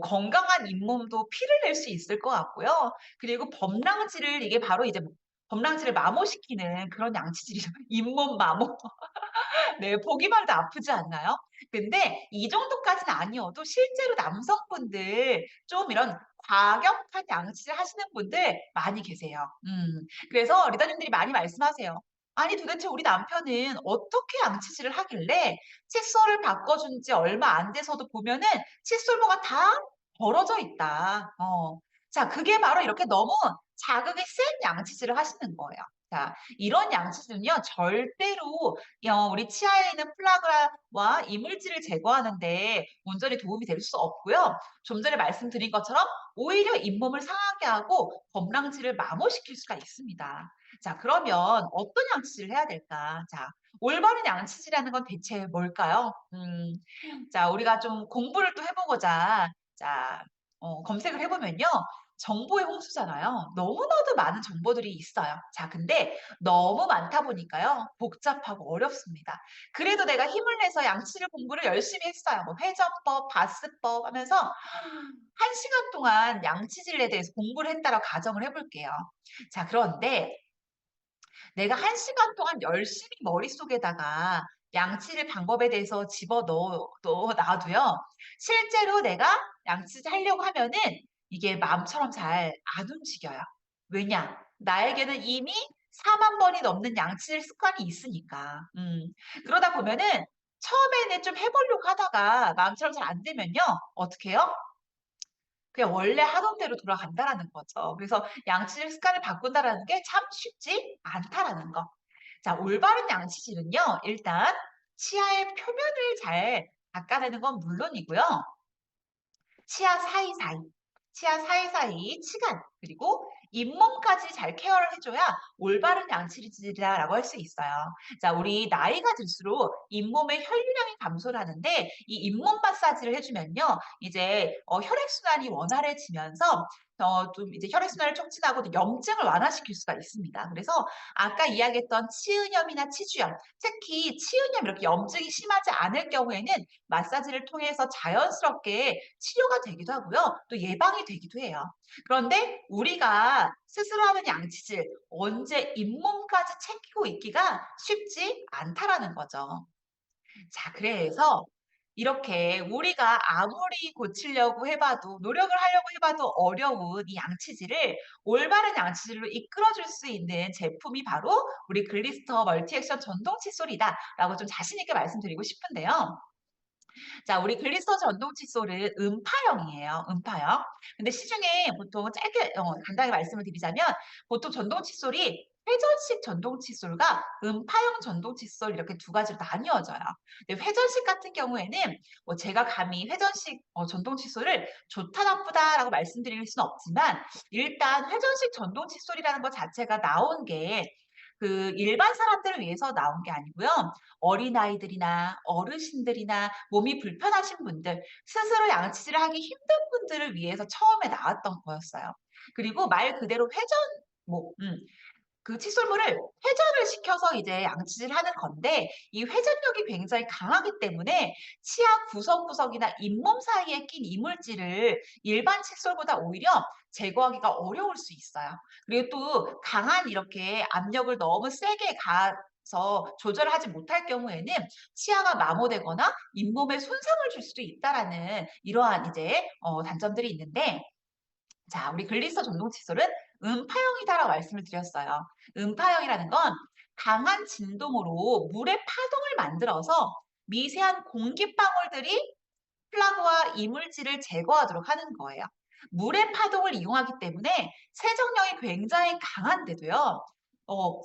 건강한 잇몸도 피를 낼 수 있을 것 같고요. 그리고 범랑질을 이게 바로 이제 범랑질을 마모시키는 그런 양치질이죠. 잇몸 마모. 네, 보기만 해도 아프지 않나요? 근데 이 정도까지는 아니어도 실제로 남성분들 좀 이런 과격한 양치를 하시는 분들 많이 계세요. 그래서 리더님들이 많이 말씀하세요. 아니 도대체 우리 남편은 어떻게 양치질을 하길래 칫솔을 바꿔준 지 얼마 안 돼서도 보면은 칫솔모가 다 벌어져 있다. 자, 그게 바로 이렇게 너무 자극이 센 양치질을 하시는 거예요. 자, 이런 양치질은요, 절대로 우리 치아에 있는 플라그와 이물질을 제거하는데 온전히 도움이 될 수 없고요. 좀 전에 말씀드린 것처럼 오히려 잇몸을 상하게 하고 범랑질을 마모시킬 수가 있습니다. 자, 그러면 어떤 양치질을 해야 될까? 자, 올바른 양치질이라는 건 대체 뭘까요? 자, 우리가 좀 공부를 또 해보고자, 자, 검색을 해보면요. 정보의 홍수잖아요. 너무나도 많은 정보들이 있어요. 자, 근데 너무 많다 보니까요. 복잡하고 어렵습니다. 그래도 내가 힘을 내서 양치질 공부를 열심히 했어요. 뭐 회전법, 바스법 하면서 1시간 동안 양치질에 대해서 공부를 했다라고 가정을 해볼게요. 자, 그런데 내가 1시간 동안 열심히 머릿속에다가 양치질 방법에 대해서 놔도요. 실제로 내가 양치질 하려고 하면은 이게 마음처럼 잘 안 움직여요. 왜냐? 나에게는 이미 4만 번이 넘는 양치질 습관이 있으니까. 그러다 보면은 처음에는 좀 해보려고 하다가 마음처럼 잘 안 되면요. 어떻게 해요? 그냥 원래 하던 대로 돌아간다라는 거죠. 그래서 양치질 습관을 바꾼다라는 게 참 쉽지 않다라는 거. 자, 올바른 양치질은요, 일단 치아의 표면을 잘 닦아내는 건 물론이고요. 치아 사이사이, 치아 사이사이 치간, 그리고 잇몸까지 잘 케어를 해줘야 올바른 양치질이라고 할 수 있어요. 자, 우리 나이가 들수록 잇몸의 혈류량이 감소를 하는데 이 잇몸 마사지를 해주면요. 이제 혈액순환이 원활해지면서 좀 이제 혈액순환을 촉진하고 또 염증을 완화시킬 수가 있습니다. 그래서 아까 이야기했던 치은염이나 치주염, 특히 치은염 이렇게 염증이 심하지 않을 경우에는 마사지를 통해서 자연스럽게 치료가 되기도 하고요. 또 예방이 되기도 해요. 그런데 우리가 스스로 하는 양치질, 언제 잇몸까지 챙기고 있기가 쉽지 않다라는 거죠. 자, 그래서 이렇게 우리가 아무리 고치려고 해봐도, 노력을 하려고 해봐도 어려운 이 양치질을 올바른 양치질로 이끌어줄 수 있는 제품이 바로 우리 글리스터 멀티액션 전동 칫솔이다라고 좀 자신있게 말씀드리고 싶은데요. 자, 우리 글리스터 전동 칫솔은 음파형이에요. 음파형. 근데 시중에 보통 짧게 간단하게 말씀을 드리자면 보통 전동 칫솔이 회전식 전동 칫솔과 음파형 전동 칫솔 이렇게 두 가지로 나뉘어져요. 근데 회전식 같은 경우에는 뭐 제가 감히 회전식 전동 칫솔을 좋다 나쁘다라고 말씀드릴 수는 없지만 일단 회전식 전동 칫솔이라는 것 자체가 나온 게 그 일반 사람들을 위해서 나온 게 아니고요. 어린아이들이나 어르신들이나 몸이 불편하신 분들, 스스로 양치질을 하기 힘든 분들을 위해서 처음에 나왔던 거였어요. 그리고 말 그대로 회전, 뭐, 그 칫솔물을 회전을 시켜서 이제 양치질을 하는 건데 이 회전력이 굉장히 강하기 때문에 치아 구석구석이나 잇몸 사이에 낀 이물질을 일반 칫솔보다 오히려 제거하기가 어려울 수 있어요. 그리고 또 강한 이렇게 압력을 너무 세게 가서 조절을 하지 못할 경우에는 치아가 마모되거나 잇몸에 손상을 줄 수도 있다라는 이러한 이제 단점들이 있는데 자, 우리 글리서 전동 칫솔은 음파형이다라고 말씀을 드렸어요. 음파형이라는 건 강한 진동으로 물의 파동을 만들어서 미세한 공기방울들이 플라그와 이물질을 제거하도록 하는 거예요. 물의 파동을 이용하기 때문에 세정력이 굉장히 강한데도요,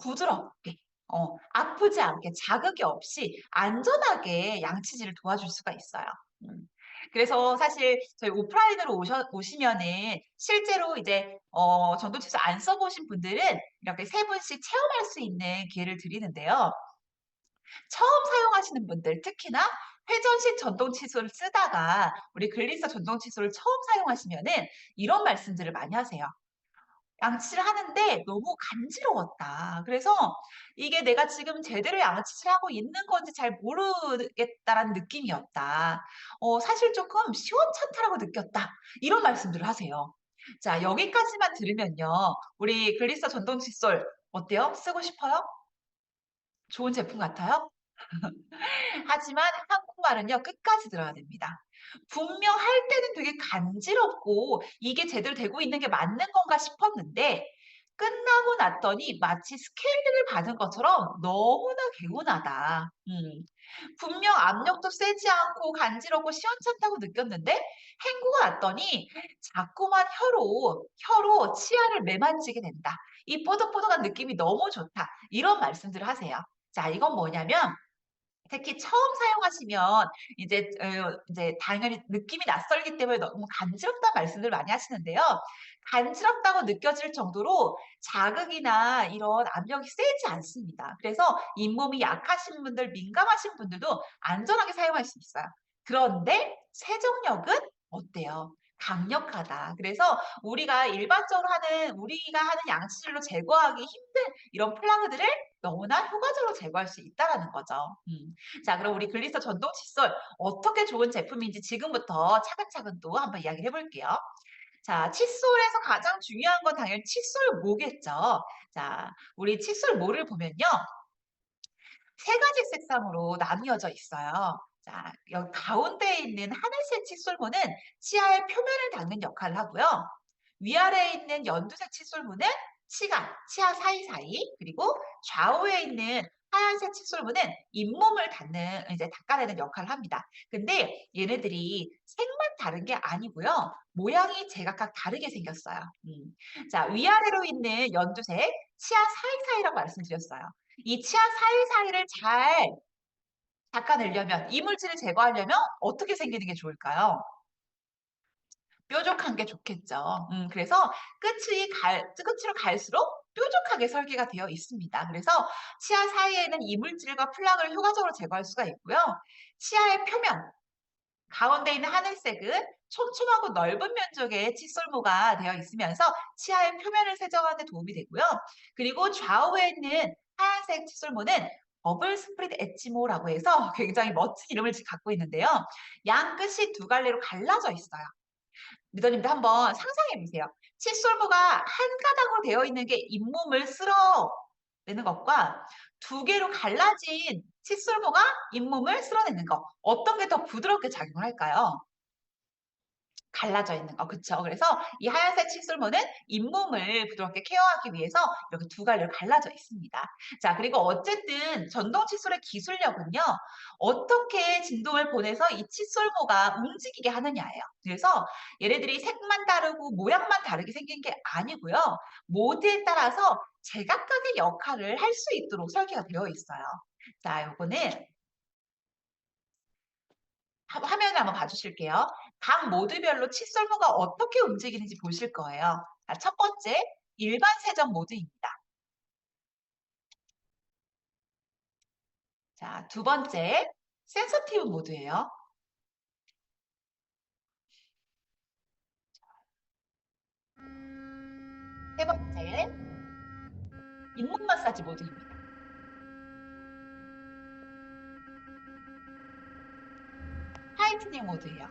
부드럽게, 아프지 않게 자극이 없이 안전하게 양치질을 도와줄 수가 있어요. 음. 그래서 사실 저희 오프라인으로 오시면은 실제로 이제 전도체에서 안 써보신 분들은 이렇게 세 분씩 체험할 수 있는 기회를 드리는데요. 처음 사용하시는 분들, 특히나 회전식 전동 칫솔을 쓰다가 우리 글리서 전동 칫솔을 처음 사용하시면은 이런 말씀들을 많이 하세요. 양치를 하는데 너무 간지러웠다. 그래서 이게 내가 지금 제대로 양치를 하고 있는 건지 잘 모르겠다라는 느낌이었다. 사실 조금 시원찮다라고 느꼈다. 이런 말씀들을 하세요. 자, 여기까지만 들으면요. 우리 글리서 전동 칫솔 어때요? 쓰고 싶어요? 좋은 제품 같아요? 하지만 한국말은요, 끝까지 들어야 됩니다. 분명 할 때는 되게 간지럽고 이게 제대로 되고 있는 게 맞는 건가 싶었는데 끝나고 났더니 마치 스케일링을 받은 것처럼 너무나 개운하다. 분명 압력도 세지 않고 간지럽고 시원찮다고 느꼈는데 헹구고 났더니 자꾸만 혀로 치아를 매만지게 된다. 이 뽀득뽀득한 느낌이 너무 좋다. 이런 말씀들을 하세요. 자, 이건 뭐냐면 특히 처음 사용하시면 이제 당연히 느낌이 낯설기 때문에 너무 간지럽다는 말씀들 많이 하시는데요. 간지럽다고 느껴질 정도로 자극이나 이런 압력이 세지 않습니다. 그래서 잇몸이 약하신 분들, 민감하신 분들도 안전하게 사용할 수 있어요. 그런데 세정력은 어때요? 강력하다. 그래서 우리가 일반적으로 우리가 하는 양치질로 제거하기 힘든 이런 플라그들을 너무나 효과적으로 제거할 수 있다라는 거죠. 자, 그럼 우리 글리서 전동 칫솔 어떻게 좋은 제품인지 지금부터 차근차근 또 한번 이야기를 해볼게요. 자, 칫솔에서 가장 중요한 건 당연히 칫솔 모겠죠. 자, 우리 칫솔 모를 보면요. 세 가지 색상으로 나뉘어져 있어요. 자, 여기 가운데에 있는 하늘색 칫솔모는 치아의 표면을 닦는 역할을 하고요. 위아래에 있는 연두색 칫솔모는 치아 사이사이, 그리고 좌우에 있는 하얀색 칫솔모는 잇몸을 이제 닦아내는 역할을 합니다. 근데 얘네들이 색만 다른 게 아니고요. 모양이 제각각 다르게 생겼어요. 자, 위아래로 있는 연두색, 치아 사이사이라고 말씀드렸어요. 이 치아 사이사이를 잘 닦아내려면, 이물질을 제거하려면 어떻게 생기는 게 좋을까요? 뾰족한 게 좋겠죠. 그래서 끝으로 갈수록 뾰족하게 설계가 되어 있습니다. 그래서 치아 사이에는 이물질과 플락을 효과적으로 제거할 수가 있고요. 치아의 표면, 가운데 있는 하늘색은 촘촘하고 넓은 면적의 칫솔모가 되어 있으면서 치아의 표면을 세정하는 데 도움이 되고요. 그리고 좌우에 있는 하얀색 칫솔모는 버블 스프릿 엣지모라고 해서 굉장히 멋진 이름을 갖고 있는데요. 양 끝이 두 갈래로 갈라져 있어요. 리더님도 한번 상상해 보세요. 칫솔모가 한 가닥으로 되어 있는 게 잇몸을 쓸어내는 것과 두 개로 갈라진 칫솔모가 잇몸을 쓸어내는 것. 어떤 게 더 부드럽게 작용을 할까요? 갈라져 있는 거. 그쵸? 그래서 이 하얀색 칫솔모는 잇몸을 부드럽게 케어하기 위해서 이렇게 두 갈래로 갈라져 있습니다. 자, 그리고 어쨌든 전동 칫솔의 기술력은요. 어떻게 진동을 보내서 이 칫솔모가 움직이게 하느냐예요. 그래서 얘네들이 색만 다르고 모양만 다르게 생긴 게 아니고요. 모드에 따라서 제각각의 역할을 할 수 있도록 설계가 되어 있어요. 자, 요거는 화면을 한번 봐주실게요. 각 모드별로 칫솔모가 어떻게 움직이는지 보실 거예요. 자, 첫 번째, 일반 세정 모드입니다. 자, 두 번째, 센서티브 모드예요. 세 번째, 잇몸 마사지 모드입니다. 화이트닝 모드예요.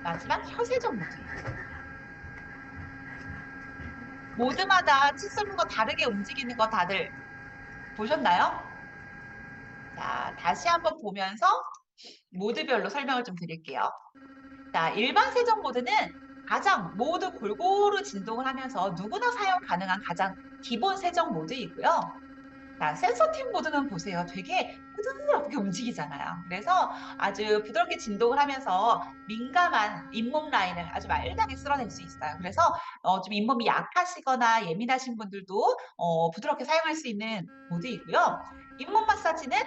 마지막 혀세정 모드예요. 모드마다 칫솔 거 다르게 움직이는 거 다들 보셨나요? 자, 다시 한번 보면서 모드별로 설명을 좀 드릴게요. 자, 일반 세정 모드는 가장 모두 골고루 진동을 하면서 누구나 사용 가능한 가장 기본 세정 모드이고요. 자, 센서티브 모드는 보세요. 되게 부드럽게 움직이잖아요. 그래서 아주 부드럽게 진동을 하면서 민감한 잇몸 라인을 아주 말끔하게 쓸어낼 수 있어요. 그래서 좀 잇몸이 약하시거나 예민하신 분들도 부드럽게 사용할 수 있는 모드이고요. 잇몸 마사지는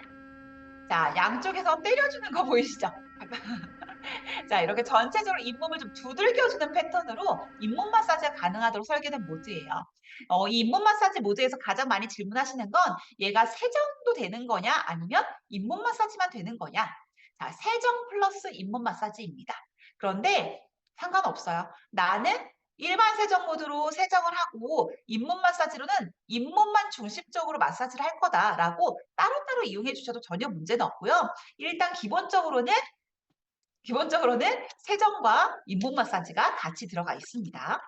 자, 양쪽에서 때려주는 거 보이시죠? 자, 이렇게 전체적으로 잇몸을 좀 두들겨주는 패턴으로 잇몸 마사지가 가능하도록 설계된 모드예요. 이 잇몸 마사지 모드에서 가장 많이 질문하시는 건 얘가 세정도 되는 거냐 아니면 잇몸 마사지만 되는 거냐? 자, 세정 플러스 잇몸 마사지입니다. 그런데 상관없어요. 나는 일반 세정 모드로 세정을 하고 잇몸 마사지로는 잇몸만 중심적으로 마사지를 할 거다라고 따로따로 이용해 주셔도 전혀 문제는 없고요. 일단 기본적으로는 세정과 잇몸 마사지가 같이 들어가 있습니다.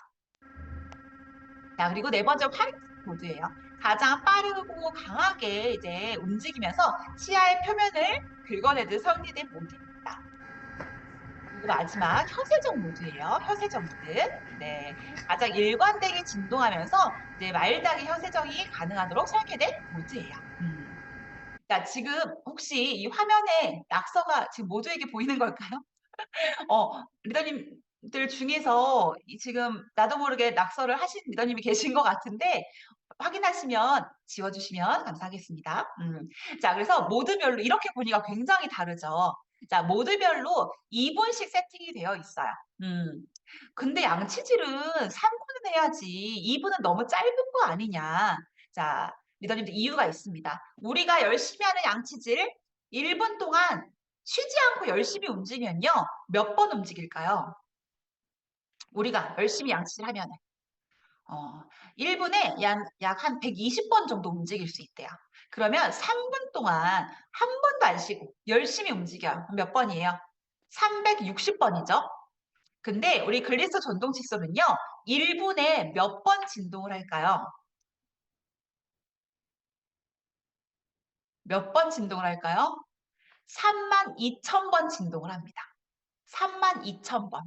자, 그리고 네 번째 화이트 모드예요. 가장 빠르고 강하게 이제 움직이면서 치아의 표면을 긁어내듯 설계된 모드입니다. 그리고 마지막 혀세정 모드예요. 혀세정 모드. 네, 가장 일관되게 진동하면서 이제 마일드하게 혀세정이 가능하도록 설계된 모드예요. 자, 지금 혹시 이 화면에 낙서가 지금 모두에게 보이는 걸까요? 리더님들 중에서 지금 나도 모르게 낙서를 하신 리더님이 계신 것 같은데 확인하시면 지워주시면 감사하겠습니다. 자, 그래서 모드별로 이렇게 보니까 굉장히 다르죠. 자, 모드별로 2분씩 세팅이 되어 있어요. 근데 양치질은 3분은 해야지 2분은 너무 짧은 거 아니냐. 자, 리더님들 이유가 있습니다. 우리가 열심히 하는 양치질 1분 동안 쉬지 않고 열심히 움직이면요. 몇 번 움직일까요? 우리가 열심히 양치질 하면 1분에 약 한 120번 정도 움직일 수 있대요. 그러면 3분 동안 한 번도 안 쉬고 열심히 움직여요. 그럼 몇 번이에요? 360번이죠. 근데 우리 글리스 전동 칫솔은요. 1분에 몇 번 진동을 할까요? 몇 번 진동을 할까요? 32,000번 진동을 합니다. 32,000번.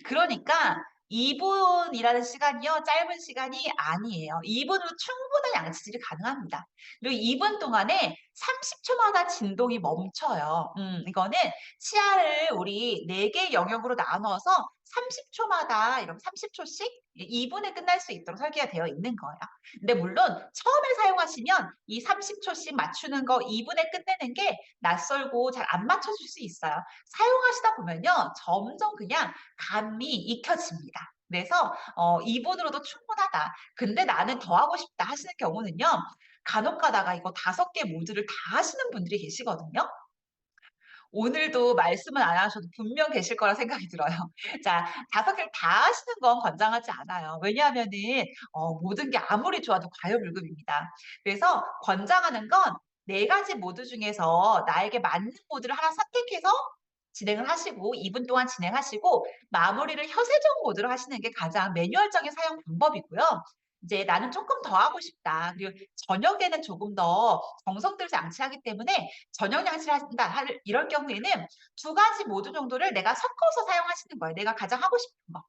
그러니까 2분이라는 시간이요. 짧은 시간이 아니에요. 2분으로 충분한 양치질이 가능합니다. 그리고 2분 동안에 30초마다 진동이 멈춰요. 이거는 치아를 우리 4개 영역으로 나눠서 30초마다 이렇게 30초씩 2분에 끝날 수 있도록 설계가 되어 있는 거예요. 근데 물론 처음에 사용하시면 이 30초씩 맞추는 거 2분에 끝내는 게 낯설고 잘 안 맞춰질 수 있어요. 사용하시다 보면요. 점점 그냥 감이 익혀집니다. 그래서 2분으로도 충분하다. 근데 나는 더 하고 싶다 하시는 경우는요. 간혹 가다가 이거 5개 모드를 다 하시는 분들이 계시거든요. 오늘도 말씀은 안 하셔도 분명 계실 거라 생각이 들어요. 자, 5개를 다 하시는 건 권장하지 않아요. 왜냐하면은 모든 게 아무리 좋아도 과유불급입니다. 그래서 권장하는 건 4가지 모드 중에서 나에게 맞는 모드를 하나 선택해서 진행을 하시고 2분 동안 진행하시고 마무리를 혀세정 모드로 하시는 게 가장 매뉴얼적인 사용 방법이고요. 이제 나는 조금 더 하고 싶다. 그리고 저녁에는 조금 더 정성 들여서 양치하기 때문에 저녁 양치를 한다. 이럴 경우에는 2가지 모드 정도를 내가 섞어서 사용하시는 거예요. 내가 가장 하고 싶은 거.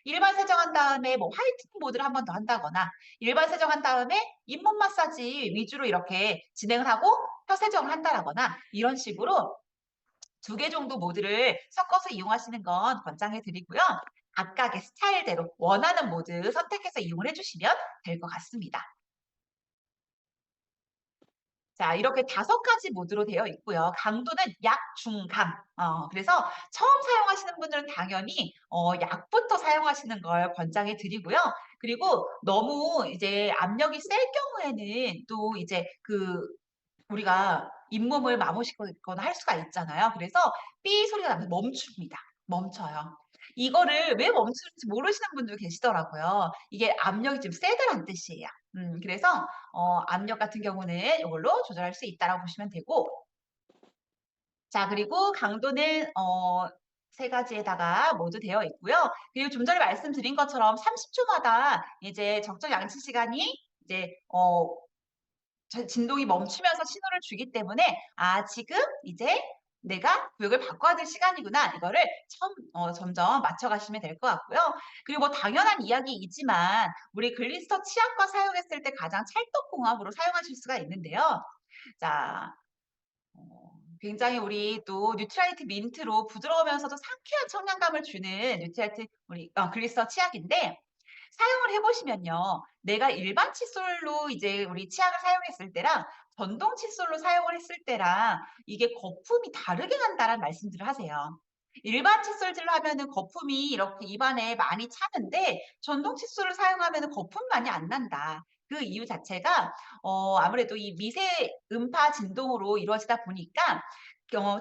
일반 세정한 다음에 뭐 화이트닝 모드를 한 번 더 한다거나 일반 세정한 다음에 잇몸 마사지 위주로 이렇게 진행을 하고 혀 세정을 한다거나 이런 식으로 2개 정도 모드를 섞어서 이용하시는 건 권장해 드리고요. 각각의 스타일대로 원하는 모드 선택해서 이용을 해주시면 될 것 같습니다. 자, 이렇게 5가지 모드로 되어 있고요. 강도는 약, 중, 강. 그래서 처음 사용하시는 분들은 당연히 약부터 사용하시는 걸 권장해 드리고요. 그리고 너무 이제 압력이 셀 경우에는 또 이제 우리가 잇몸을 마모시키거나 할 수가 있잖아요. 그래서 삐 소리가 나면서 멈춥니다. 멈춰요. 이거를 왜 멈추는지 모르시는 분들 계시더라고요. 이게 압력이 좀 세다는 뜻이에요. 그래서 압력 같은 경우는 이걸로 조절할 수 있다라고 보시면 되고, 자, 그리고 강도는 3가지에다가 모두 되어 있고요. 그리고 좀 전에 말씀드린 것처럼 30초마다 이제 적정 양치 시간이 이제 진동이 멈추면서 신호를 주기 때문에 지금 이제 내가 구역을 바꿔야 될 시간이구나. 이거를 점점 맞춰가시면 될 것 같고요. 그리고 뭐 당연한 이야기이지만 우리 글리스터 치약과 사용했을 때 가장 찰떡궁합으로 사용하실 수가 있는데요. 자, 굉장히 우리 또 뉴트라이트 민트로 부드러우면서도 상쾌한 청량감을 주는 뉴트라이트 글리스터 치약인데, 사용을 해보시면요. 내가 일반 칫솔로 이제 우리 치약을 사용했을 때랑 전동 칫솔로 사용을 했을 때랑 이게 거품이 다르게 난다는 말씀들을 하세요. 일반 칫솔질로 하면은 거품이 이렇게 입안에 많이 차는데 전동 칫솔을 사용하면은 거품이 많이 안 난다. 그 이유 자체가 아무래도 이 미세 음파 진동으로 이루어지다 보니까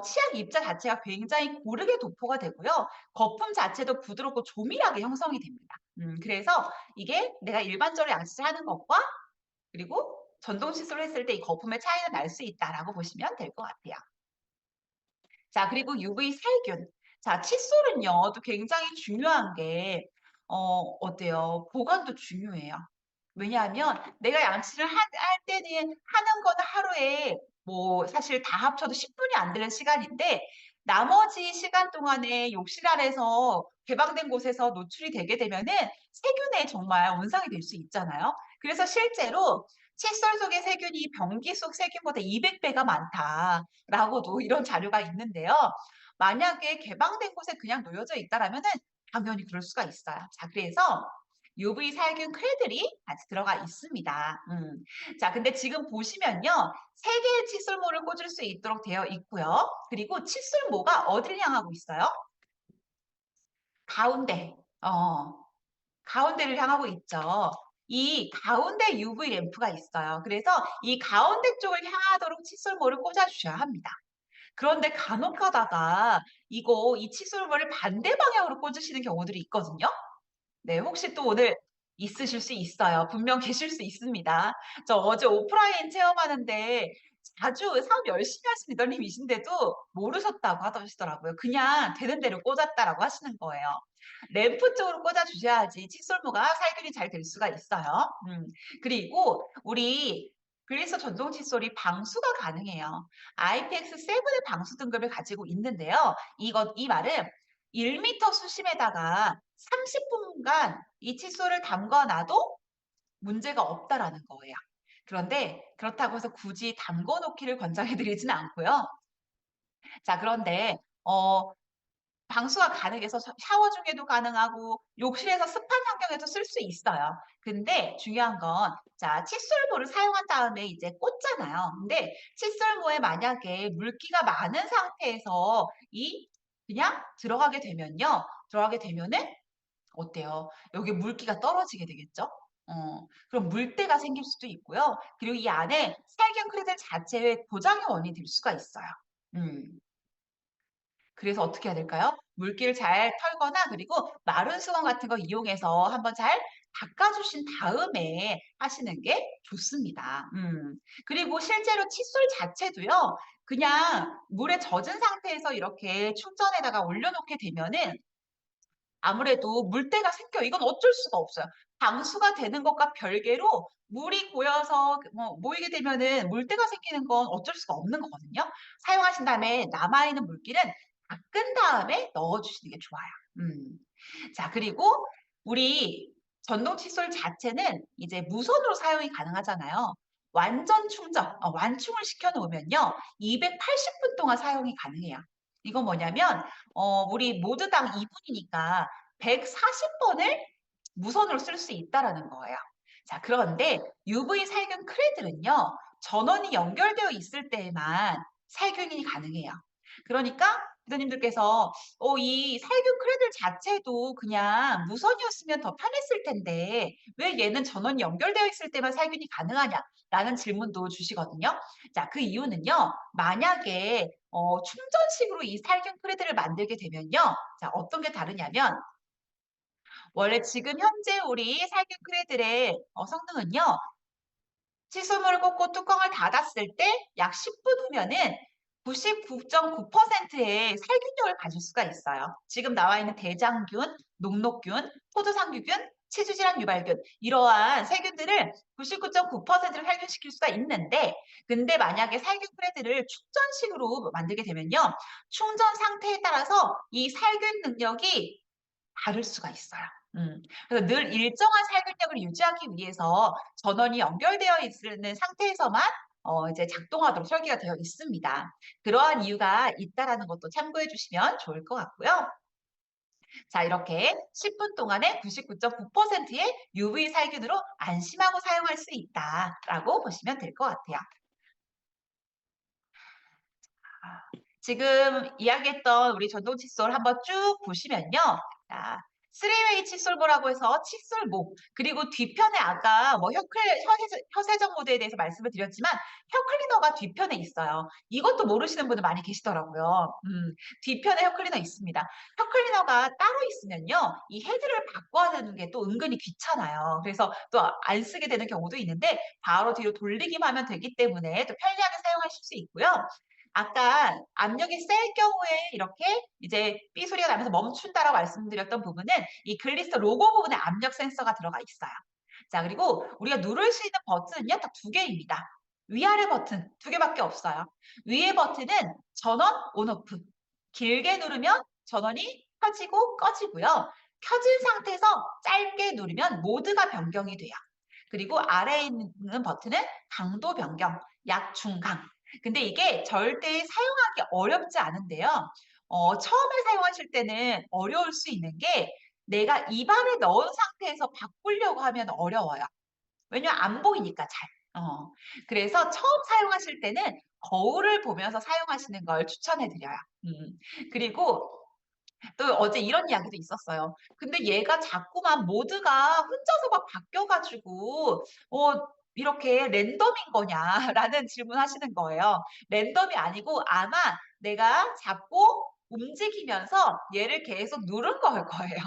치약 입자 자체가 굉장히 고르게 도포가 되고요. 거품 자체도 부드럽고 조밀하게 형성이 됩니다. 그래서 이게 내가 일반적으로 양치질 하는 것과 그리고 전동 칫솔을 했을 때 이 거품의 차이가 날 수 있다라고 보시면 될 것 같아요. 자, 그리고 UV 살균. 자, 칫솔은요, 또 굉장히 중요한 게, 어때요? 보관도 중요해요. 왜냐하면 내가 양치를 할 때는 하는 거는 하루에 뭐 사실 다 합쳐도 10분이 안 되는 시간인데 나머지 시간 동안에 욕실 안에서 개방된 곳에서 노출이 되게 되면은 세균에 정말 원상이 될 수 있잖아요. 그래서 실제로 칫솔 속의 세균이 변기 속 세균보다 200배가 많다라고도 이런 자료가 있는데요. 만약에 개방된 곳에 그냥 놓여져 있다라면은 당연히 그럴 수가 있어요. 자, 그래서 UV 살균 크레들이 같이 들어가 있습니다. 자, 근데 지금 보시면요. 3개의 칫솔모를 꽂을 수 있도록 되어 있고요. 그리고 칫솔모가 어디를 향하고 있어요? 가운데. 가운데를 향하고 있죠. 이 가운데 UV 램프가 있어요. 그래서 이 가운데 쪽을 향하도록 칫솔모를 꽂아주셔야 합니다. 그런데 간혹 가다가 이 칫솔모를 반대 방향으로 꽂으시는 경우들이 있거든요. 네, 혹시 또 오늘 있으실 수 있어요. 분명 계실 수 있습니다. 저 어제 오프라인 체험하는데 자주 사업 열심히 하시는 리더님이신데도 모르셨다고 하시더라고요. 그냥 되는 대로 꽂았다라고 하시는 거예요. 램프 쪽으로 꽂아 주셔야지 칫솔모가 살균이 잘 될 수가 있어요. 그리고 우리 그리스 전동 칫솔이 방수가 가능해요. IPX7의 방수 등급을 가지고 있는데요. 이 말은 1m 수심에다가 30분간 이 칫솔을 담가 놔도 문제가 없다라는 거예요. 그런데 그렇다고 해서 굳이 담궈 놓기를 권장해 드리지는 않고요. 자, 그런데 방수가 가능해서 샤워 중에도 가능하고 욕실에서 습한 환경에도 쓸 수 있어요. 근데 중요한 건 자, 칫솔모를 사용한 다음에 이제 꽂잖아요. 근데 칫솔모에 만약에 물기가 많은 상태에서 그냥 들어가게 되면은 어때요? 여기 물기가 떨어지게 되겠죠? 그럼 물때가 생길 수도 있고요. 그리고 이 안에 살균 크리들 자체의 고장의 원인이 될 수가 있어요. 음. 그래서 어떻게 해야 될까요? 물기를 잘 털거나 그리고 마른 수건 같은 거 이용해서 한번 잘 닦아주신 다음에 하시는 게 좋습니다. 그리고 실제로 칫솔 자체도요. 그냥 물에 젖은 상태에서 이렇게 충전에다가 올려놓게 되면은 아무래도 물때가 생겨요. 이건 어쩔 수가 없어요. 방수가 되는 것과 별개로 물이 고여서 모이게 되면은 물때가 생기는 건 어쩔 수가 없는 거거든요. 사용하신 다음에 남아있는 물기는 닦은 다음에 넣어주시는 게 좋아요. 자, 그리고 우리 전동 칫솔 자체는 이제 무선으로 사용이 가능하잖아요. 완전 충전, 완충을 시켜놓으면요. 280분 동안 사용이 가능해요. 이건 뭐냐면 우리 모두당 2분이니까 140번을 무선으로 쓸 수 있다라는 거예요. 자, 그런데 UV 살균 크레들은요. 전원이 연결되어 있을 때에만 살균이 가능해요. 그러니까 교수님들께서 이 살균 크레들 자체도 그냥 무선이었으면 더 편했을 텐데 왜 얘는 전원이 연결되어 있을 때만 살균이 가능하냐라는 질문도 주시거든요. 자, 그 이유는요. 만약에 충전식으로 이 살균 크레들을 만들게 되면요. 자, 어떤 게 다르냐면 원래 지금 현재 우리 살균 크레들의 성능은요. 칫솔물을 꽂고 뚜껑을 닫았을 때 약 10분 후면은 99.9%의 살균력을 가질 수가 있어요. 지금 나와 있는 대장균, 녹록균, 포도상규균, 치주질환 유발균 이러한 세균들을 99.9%를 살균시킬 수가 있는데 근데 만약에 살균 프레드를 충전식으로 만들게 되면요. 충전 상태에 따라서 이 살균 능력이 다를 수가 있어요. 그래서 늘 일정한 살균력을 유지하기 위해서 전원이 연결되어 있는 상태에서만 이제 작동하도록 설계가 되어 있습니다. 그러한 이유가 있다라는 것도 참고해 주시면 좋을 것 같고요. 자, 이렇게 10분 동안에 99.9%의 UV 살균으로 안심하고 사용할 수 있다라고 보시면 될 것 같아요. 지금 이야기했던 우리 전동 칫솔 한번 쭉 보시면요. 자, 3웨이 칫솔보라고 해서 칫솔모 그리고 뒤편에 아까 뭐 혀세정 모드에 대해서 말씀을 드렸지만 혀클리너가 뒤편에 있어요. 이것도 모르시는 분들 많이 계시더라고요. 뒤편에 혀클리너 있습니다. 혀클리너가 따로 있으면요. 이 헤드를 바꿔야 되는 게 또 은근히 귀찮아요. 그래서 또 안 쓰게 되는 경우도 있는데 바로 뒤로 돌리기만 하면 되기 때문에 또 편리하게 사용하실 수 있고요. 아까 압력이 셀 경우에 이렇게 이제 삐 소리가 나면서 멈춘다라고 말씀드렸던 부분은 이 글리스터 로고 부분에 압력 센서가 들어가 있어요. 자, 그리고 우리가 누를 수 있는 버튼은요, 딱 두 개입니다. 위아래 버튼 두 개밖에 없어요. 위에 버튼은 전원 온오프. 길게 누르면 전원이 켜지고 꺼지고요. 켜진 상태에서 짧게 누르면 모드가 변경이 돼요. 그리고 아래에 있는 버튼은 강도 변경, 약, 중, 강. 근데 이게 절대 사용하기 어렵지 않은데요. 처음에 사용하실 때는 어려울 수 있는 게 내가 입안에 넣은 상태에서 바꾸려고 하면 어려워요. 왜냐면 안 보이니까 잘. 그래서 처음 사용하실 때는 거울을 보면서 사용하시는 걸 추천해 드려요. 그리고 또 어제 이런 이야기도 있었어요. 근데 얘가 자꾸만 모드가 혼자서 막 바뀌어가지고, 이렇게 랜덤인 거냐라는 질문하시는 거예요. 랜덤이 아니고 아마 내가 잡고 움직이면서 얘를 계속 누른 걸 거예요.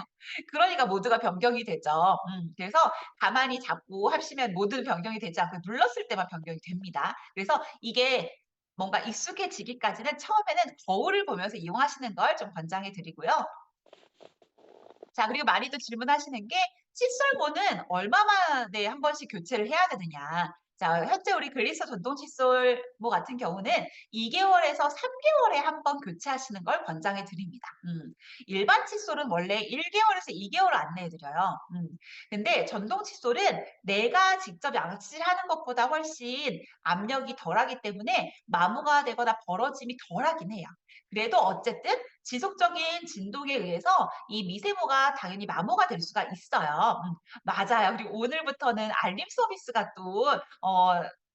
그러니까 모드가 변경이 되죠. 그래서 가만히 잡고 하시면 모드는 변경이 되지 않고 눌렀을 때만 변경이 됩니다. 그래서 이게 뭔가 익숙해지기까지는 처음에는 거울을 보면서 이용하시는 걸 좀 권장해 드리고요. 자, 그리고 많이 또 질문하시는 게 칫솔모는 얼마 만에 한 번씩 교체를 해야 되느냐. 자, 현재 우리 글리서 전동 칫솔모 같은 경우는 2개월에서 3개월에 한 번 교체하시는 걸 권장해 드립니다. 일반 칫솔은 원래 1개월에서 2개월 안내해 드려요. 근데 전동 칫솔은 내가 직접 양치하는 것보다 훨씬 압력이 덜하기 때문에 마모가 되거나 벌어짐이 덜하긴 해요. 그래도 어쨌든 지속적인 진동에 의해서 이 미세모가 당연히 마모가 될 수가 있어요. 맞아요. 그리고 오늘부터는 알림 서비스가 또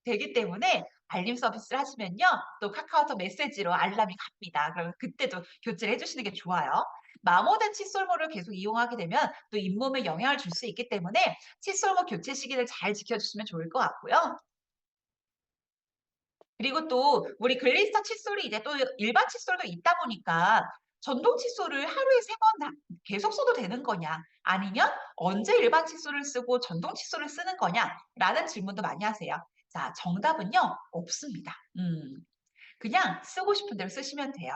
되기 때문에 알림 서비스를 하시면요. 또 카카오톡 메시지로 알람이 갑니다. 그러면 그때도 교체를 해주시는 게 좋아요. 마모된 칫솔모를 계속 이용하게 되면 또 잇몸에 영향을 줄 수 있기 때문에 칫솔모 교체 시기를 잘 지켜주시면 좋을 것 같고요. 그리고 또 우리 글리스터 칫솔이 이제 또 일반 칫솔도 있다 보니까 전동 칫솔을 하루에 3번 계속 써도 되는 거냐? 아니면 언제 일반 칫솔을 쓰고 전동 칫솔을 쓰는 거냐?라는 질문도 많이 하세요. 자, 정답은요, 없습니다. 그냥 쓰고 싶은 대로 쓰시면 돼요.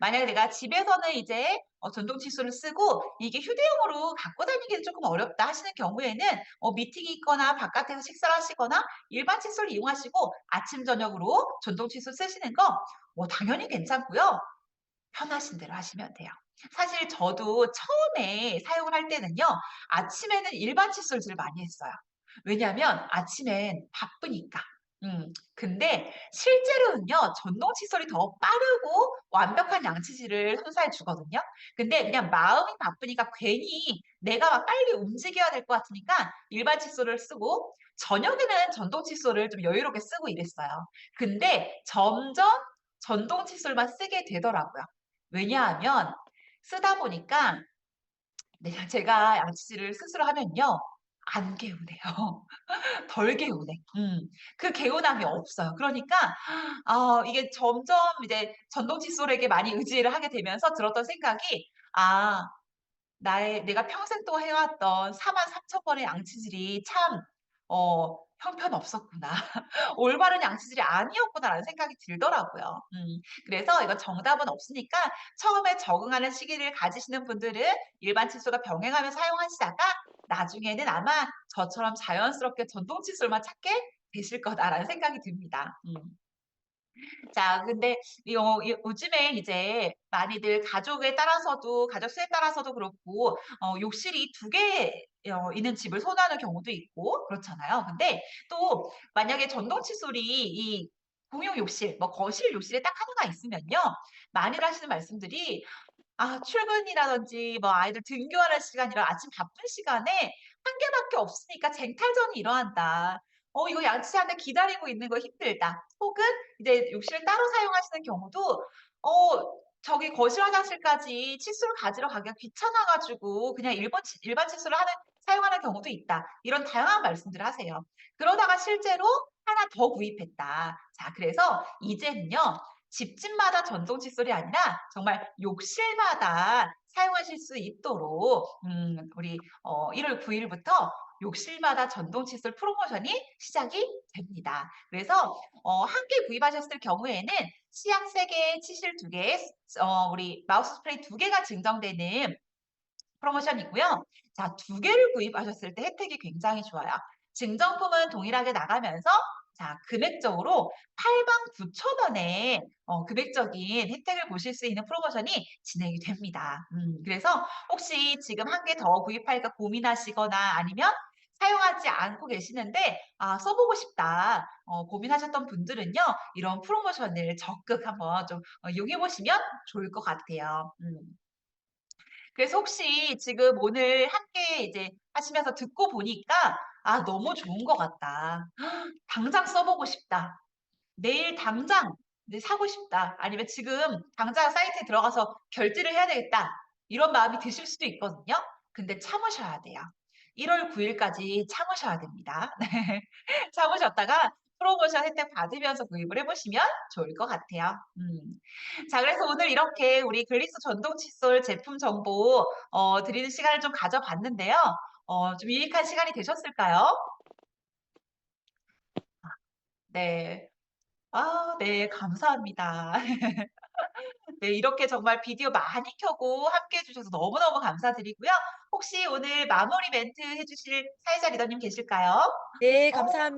만약에 내가 집에서는 이제 전동 칫솔을 쓰고 이게 휴대용으로 갖고 다니기는 조금 어렵다 하시는 경우에는 미팅이 있거나 바깥에서 식사를 하시거나 일반 칫솔 이용하시고 아침, 저녁으로 전동 칫솔 쓰시는 거 당연히 괜찮고요. 편하신 대로 하시면 돼요. 사실 저도 처음에 사용을 할 때는요. 아침에는 일반 칫솔질을 많이 했어요. 왜냐하면 아침엔 바쁘니까. 근데 실제로는요. 전동 칫솔이 더 빠르고 완벽한 양치질을 선사해 주거든요. 근데 그냥 마음이 바쁘니까 괜히 내가 막 빨리 움직여야 될 것 같으니까 일반 칫솔을 쓰고 저녁에는 전동 칫솔을 좀 여유롭게 쓰고 이랬어요. 근데 점점 전동 칫솔만 쓰게 되더라고요. 왜냐하면 쓰다 보니까 제가 양치질을 스스로 하면요. 안 개운해요. 덜 개운해. 그 개운함이 없어요. 그러니까 이게 점점 이제 전동 칫솔에게 많이 의지를 하게 되면서 들었던 생각이 '아 내가 평생 동안 해 왔던 43,000 번의 양치질이 참 형편없었구나. 올바른 양치질이 아니었구나.'라는 생각이 들더라고요. 그래서 이건 정답은 없으니까 처음에 적응하는 시기를 가지시는 분들은 일반 칫솔과 병행하며 사용하시다가 나중에는 아마 저처럼 자연스럽게 전동 칫솔만 찾게 되실 거다라는 생각이 듭니다. 자, 근데 요즘에 이제 많이들 가족에 따라서도 가족 수에 따라서도 그렇고 욕실이 2개 있는 집을 선호하는 경우도 있고 그렇잖아요. 근데 또 만약에 전동 칫솔이 이 공용 욕실, 뭐 거실 욕실에 딱 하나가 있으면요. 많이들 하시는 말씀들이 출근이라든지 뭐 아이들 등교하는 시간이랑 아침 바쁜 시간에 한 개밖에 없으니까 쟁탈전이 일어난다. 이거 양치하는데 기다리고 있는 거 힘들다. 혹은 이제 욕실을 따로 사용하시는 경우도 저기 거실 화장실까지 칫솔 가지러 가기가 귀찮아 가지고 그냥 일반 칫솔을 사용하는 경우도 있다. 이런 다양한 말씀들을 하세요. 그러다가 실제로 하나 더 구입했다. 자, 그래서 이제는요. 집집마다 전동 칫솔이 아니라 정말 욕실마다 사용하실 수 있도록 우리 1월 9 일부터 욕실마다 전동 칫솔 프로모션이 시작이 됩니다. 그래서 한 개 구입하셨을 경우에는 치약 3 개, 치실 2 개, 우리 마우스 스프레이 2 개가 증정되는 프로모션이고요. 자, 2 개를 구입하셨을 때 혜택이 굉장히 좋아요. 증정품은 동일하게 나가면서 자, 금액적으로 89,000원의 금액적인 혜택을 보실 수 있는 프로모션이 진행이 됩니다. 그래서 혹시 지금 한 개 더 구입할까 고민하시거나 아니면 사용하지 않고 계시는데 '써 보고 싶다.' 고민하셨던 분들은요. 이런 프로모션을 적극 한번 좀 이용해 보시면 좋을 것 같아요. 그래서 혹시 지금 오늘 함께 이제 하시면서 듣고 보니까 '아 너무 좋은 것 같다. 당장 써 보고 싶다. 내일 당장 사고 싶다.' 아니면 '지금 당장 사이트에 들어가서 결제를 해야 되겠다.' 이런 마음이 드실 수도 있거든요. 근데 참으셔야 돼요. 1월 9 일까지 참으셔야 됩니다. 네. 참으셨다가 프로모션 혜택 받으면서 구입을 해 보시면 좋을 것 같아요. 자, 그래서 오늘 이렇게 우리 글리스 전동 칫솔 제품 정보 드리는 시간을 좀 가져 봤는데요. 좀 유익한 시간이 되셨을까요? 네. 네. 감사합니다. 네. 이렇게 정말 비디오 많이 켜고 함께 해 주셔서 너무너무 감사드리고요. 혹시 오늘 마무리 멘트 해 주실 사회자 리더님 계실까요? 네, 감사합니다.